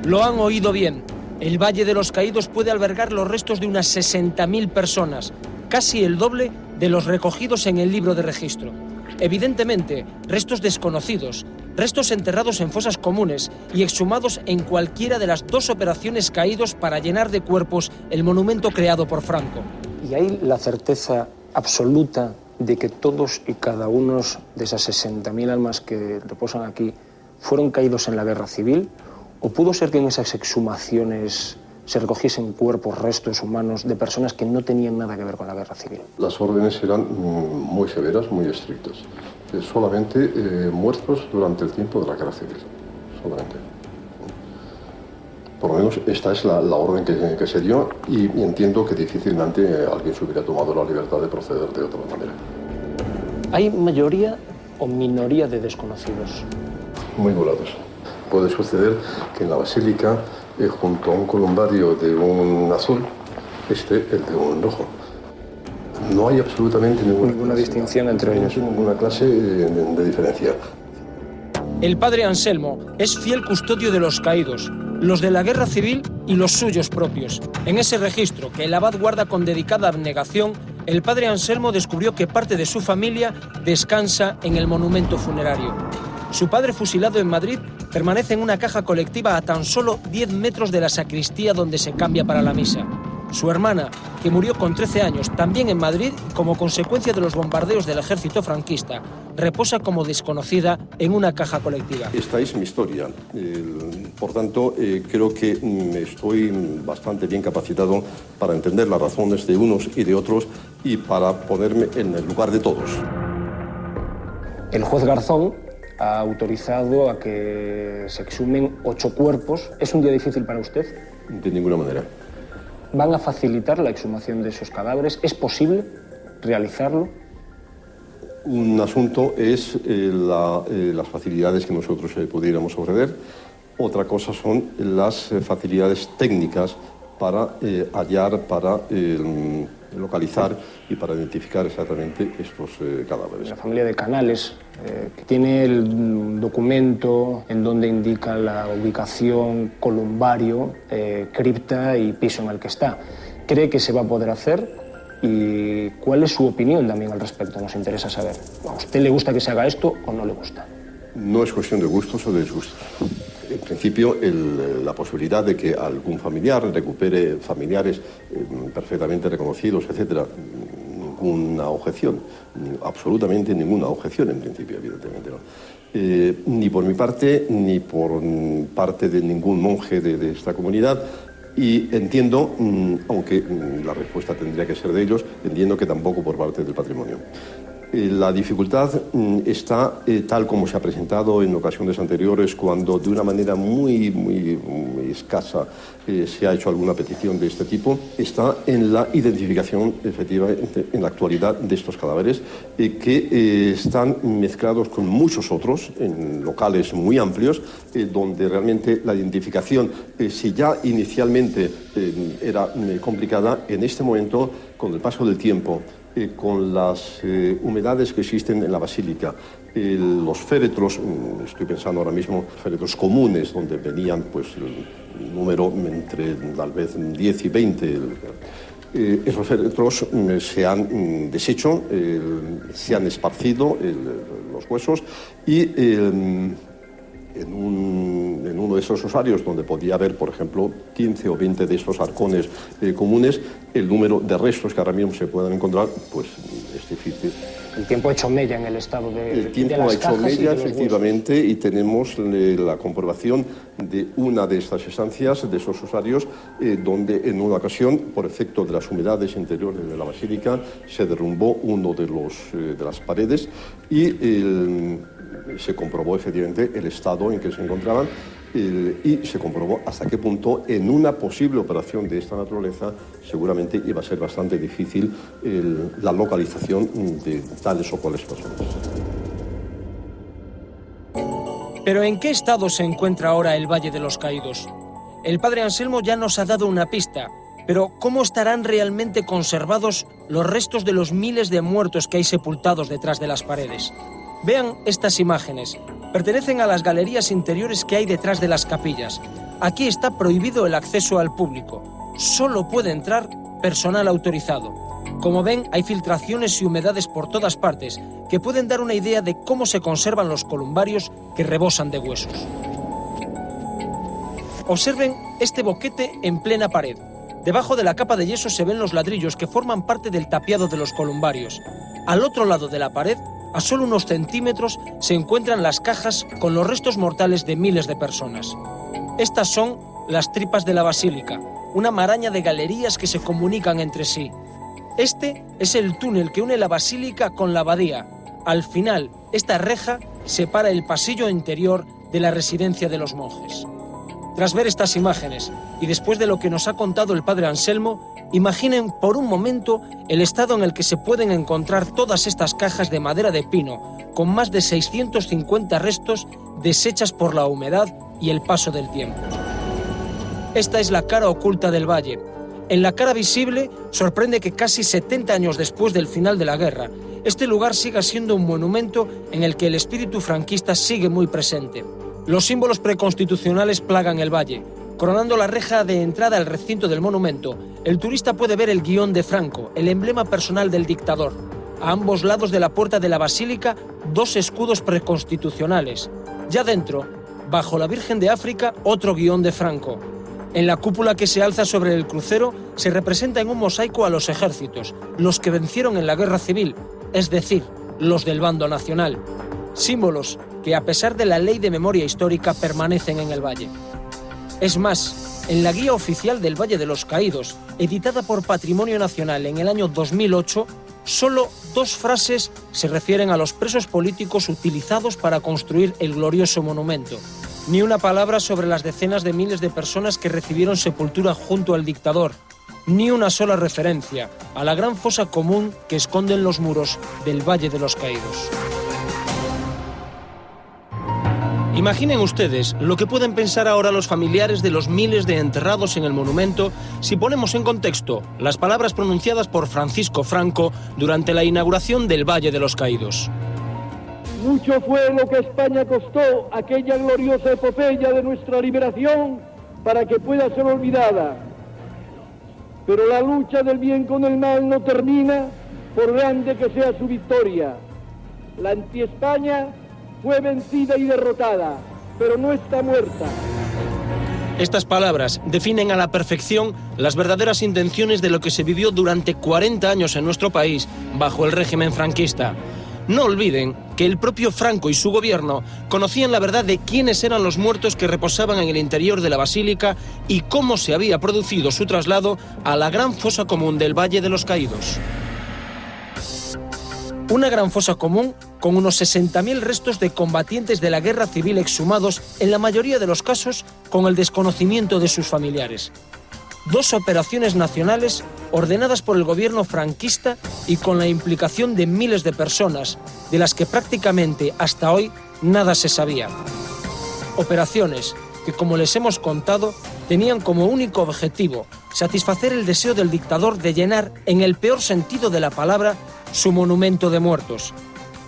Lo han oído bien. El Valle de los Caídos puede albergar los restos de unas 60.000 personas, casi el doble de los recogidos en el libro de registro. Evidentemente, restos desconocidos, restos enterrados en fosas comunes y exhumados en cualquiera de las 2 operaciones caídos para llenar de cuerpos el monumento creado por Franco. ¿Y hay la certeza absoluta de que todos y cada uno de esas 60.000 almas que reposan aquí fueron caídos en la Guerra Civil? ¿O pudo ser que en esas exhumaciones se recogiesen cuerpos, restos humanos de personas que no tenían nada que ver con la Guerra Civil? Las órdenes eran muy severas, muy estrictas. Solamente muertos durante el tiempo de la Guerra Civil. Solamente. Por lo menos esta es la orden que se dio, y entiendo que difícilmente alguien se hubiera tomado la libertad de proceder de otra manera. ¿Hay mayoría o minoría de desconocidos? Muy nublados. Puede suceder que en la basílica, junto a un columbario de un azul, esté el de un rojo. No hay absolutamente ninguna distinción entre ellos. Ninguna clase de diferencia. El padre Anselmo es fiel custodio de los caídos, los de la Guerra Civil y los suyos propios. En ese registro, que el abad guarda con dedicada abnegación, el padre Anselmo descubrió que parte de su familia descansa en el monumento funerario. Su padre, fusilado en Madrid, permanece en una caja colectiva a tan solo 10 metros de la sacristía donde se cambia para la misa. Su hermana, que murió con 13 años, también en Madrid, como consecuencia de los bombardeos del ejército franquista, reposa como desconocida en una caja colectiva. Esta es mi historia. Por tanto, creo que estoy bastante bien capacitado para entender las razones de unos y de otros y para ponerme en el lugar de todos. El juez Garzón ha autorizado a que se exhumen 8 cuerpos. ¿Es un día difícil para usted? De ninguna manera. ¿Van a facilitar la exhumación de esos cadáveres? ¿Es posible realizarlo? Un asunto es las facilidades que nosotros pudiéramos ofrecer. Otra cosa son las facilidades técnicas para hallar, para localizar y para identificar exactamente estos cadáveres. La familia de Canales, que tiene el documento en donde indica la ubicación, columbario, cripta y piso en el que está, ¿cree que se va a poder hacer? ¿Y cuál es su opinión también al respecto? Nos interesa saber. ¿A usted le gusta que se haga esto o no le gusta? No es cuestión de gustos o de disgustos. En principio, la posibilidad de que algún familiar recupere familiares perfectamente reconocidos, etcétera, ninguna objeción, absolutamente ninguna objeción en principio, evidentemente, ¿no? Ni por mi parte, ni por parte de ningún monje de esta comunidad. Y entiendo, aunque la respuesta tendría que ser de ellos, entiendo que tampoco por parte del patrimonio. La dificultad está tal como se ha presentado en ocasiones anteriores, cuando de una manera muy escasa se ha hecho alguna petición de este tipo, está en la identificación efectivamente en la actualidad de estos cadáveres que están mezclados con muchos otros en locales muy amplios donde realmente la identificación, si ya inicialmente era complicada, en este momento, con el paso del tiempo, con las humedades que existen en la basílica, los féretros, estoy pensando ahora mismo, féretros comunes, donde venían pues el número entre tal vez 10 y 20, esos féretros se han deshecho, se han esparcido los huesos y en uno de esos osarios donde podía haber, por ejemplo, 15 o 20 de estos arcones comunes, el número de restos que ahora mismo se puedan encontrar, pues es difícil. El tiempo ha hecho mella en el estado de El tiempo ha hecho mella, efectivamente, y tenemos la comprobación de una de estas estancias, de esos osarios, donde en una ocasión, por efecto de las humedades interiores de la basílica, se derrumbó uno de las paredes y se comprobó efectivamente el estado en que se encontraban y se comprobó hasta qué punto en una posible operación de esta naturaleza seguramente iba a ser bastante difícil la localización de tales o cuales personas. Pero ¿en qué estado se encuentra ahora el Valle de los Caídos? El padre Anselmo ya nos ha dado una pista, pero ¿cómo estarán realmente conservados los restos de los miles de muertos que hay sepultados detrás de las paredes? Vean estas imágenes. Pertenecen a las galerías interiores que hay detrás de las capillas. Aquí está prohibido el acceso al público. Solo puede entrar personal autorizado. Como ven, hay filtraciones y humedades por todas partes que pueden dar una idea de cómo se conservan los columbarios que rebosan de huesos. Observen este boquete en plena pared. Debajo de la capa de yeso se ven los ladrillos que forman parte del tapiado de los columbarios. Al otro lado de la pared, a solo unos centímetros, se encuentran las cajas con los restos mortales de miles de personas. Estas son las tripas de la basílica, una maraña de galerías que se comunican entre sí. Este es el túnel que une la basílica con la abadía. Al final, esta reja separa el pasillo interior de la residencia de los monjes. Tras ver estas imágenes, y después de lo que nos ha contado el padre Anselmo, imaginen por un momento el estado en el que se pueden encontrar todas estas cajas de madera de pino, con más de 650 restos deshechas por la humedad y el paso del tiempo. Esta es la cara oculta del valle. En la cara visible, sorprende que casi 70 años después del final de la guerra, este lugar siga siendo un monumento en el que el espíritu franquista sigue muy presente. Los símbolos preconstitucionales plagan el valle. Coronando la reja de entrada al recinto del monumento, el turista puede ver el guión de Franco, el emblema personal del dictador. A ambos lados de la puerta de la basílica, 2 escudos preconstitucionales. Ya dentro, bajo la Virgen de África, otro guión de Franco. En la cúpula que se alza sobre el crucero se representa en un mosaico a los ejércitos, los que vencieron en la guerra civil, es decir, los del bando nacional. Símbolos que, a pesar de la ley de memoria histórica, permanecen en el valle. Es más, en la guía oficial del Valle de los Caídos, editada por Patrimonio Nacional en el año 2008, solo 2 frases se refieren a los presos políticos utilizados para construir el glorioso monumento. Ni una palabra sobre las decenas de miles de personas que recibieron sepultura junto al dictador. Ni una sola referencia a la gran fosa común que esconden los muros del Valle de los Caídos. Imaginen ustedes lo que pueden pensar ahora los familiares de los miles de enterrados en el monumento si ponemos en contexto las palabras pronunciadas por Francisco Franco durante la inauguración del Valle de los Caídos. Mucho fue lo que España costó aquella gloriosa epopeya de nuestra liberación para que pueda ser olvidada. Pero la lucha del bien con el mal no termina por grande que sea su victoria. La anti-España fue vencida y derrotada, pero no está muerta. Estas palabras definen a la perfección las verdaderas intenciones de lo que se vivió durante 40 años en nuestro país bajo el régimen franquista. No olviden que el propio Franco y su gobierno conocían la verdad de quiénes eran los muertos que reposaban en el interior de la basílica y cómo se había producido su traslado a la gran fosa común del Valle de los Caídos. Una gran fosa común con unos 60.000 restos de combatientes de la guerra civil exhumados, en la mayoría de los casos con el desconocimiento de sus familiares. 2 operaciones nacionales ordenadas por el gobierno franquista y con la implicación de miles de personas, de las que prácticamente hasta hoy nada se sabía. Operaciones que, como les hemos contado, tenían como único objetivo satisfacer el deseo del dictador de llenar, en el peor sentido de la palabra, su monumento de muertos.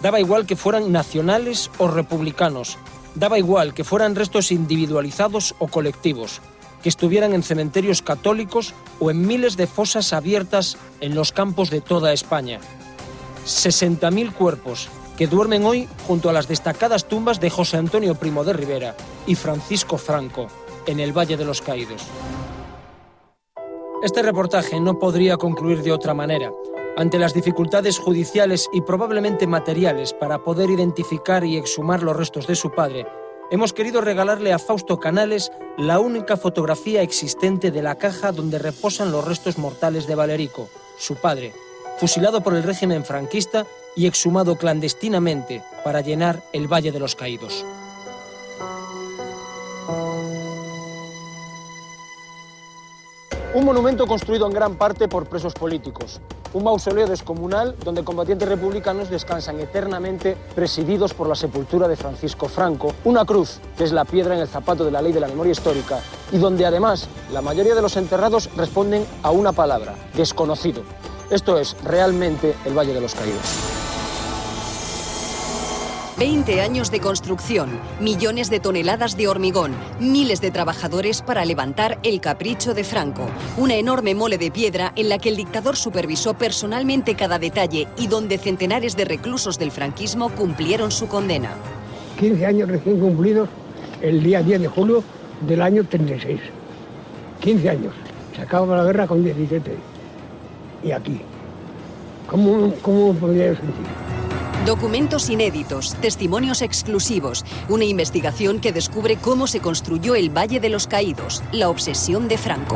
Daba igual que fueran nacionales o republicanos, daba igual que fueran restos individualizados o colectivos, que estuvieran en cementerios católicos o en miles de fosas abiertas en los campos de toda España. 60.000 cuerpos que duermen hoy junto a las destacadas tumbas de José Antonio Primo de Rivera y Francisco Franco, en el Valle de los Caídos. Este reportaje no podría concluir de otra manera. Ante las dificultades judiciales y probablemente materiales para poder identificar y exhumar los restos de su padre, hemos querido regalarle a Fausto Canales la única fotografía existente de la caja donde reposan los restos mortales de Valerico, su padre, fusilado por el régimen franquista y exhumado clandestinamente para llenar el Valle de los Caídos. Un monumento construido en gran parte por presos políticos. Un mausoleo descomunal donde combatientes republicanos descansan eternamente presididos por la sepultura de Francisco Franco. Una cruz, que es la piedra en el zapato de la ley de la memoria histórica, y donde además la mayoría de los enterrados responden a una palabra: desconocido. Esto es realmente el Valle de los Caídos. 20 años de construcción, millones de toneladas de hormigón, miles de trabajadores para levantar el capricho de Franco. Una enorme mole de piedra en la que el dictador supervisó personalmente cada detalle y donde centenares de reclusos del franquismo cumplieron su condena. 15 años recién cumplidos el día 10 de julio del año 36. 15 años. Se acaba la guerra con 17. Y aquí. ¿Cómo podría yo sentir? Documentos inéditos, testimonios exclusivos, una investigación que descubre cómo se construyó el Valle de los Caídos, la obsesión de Franco.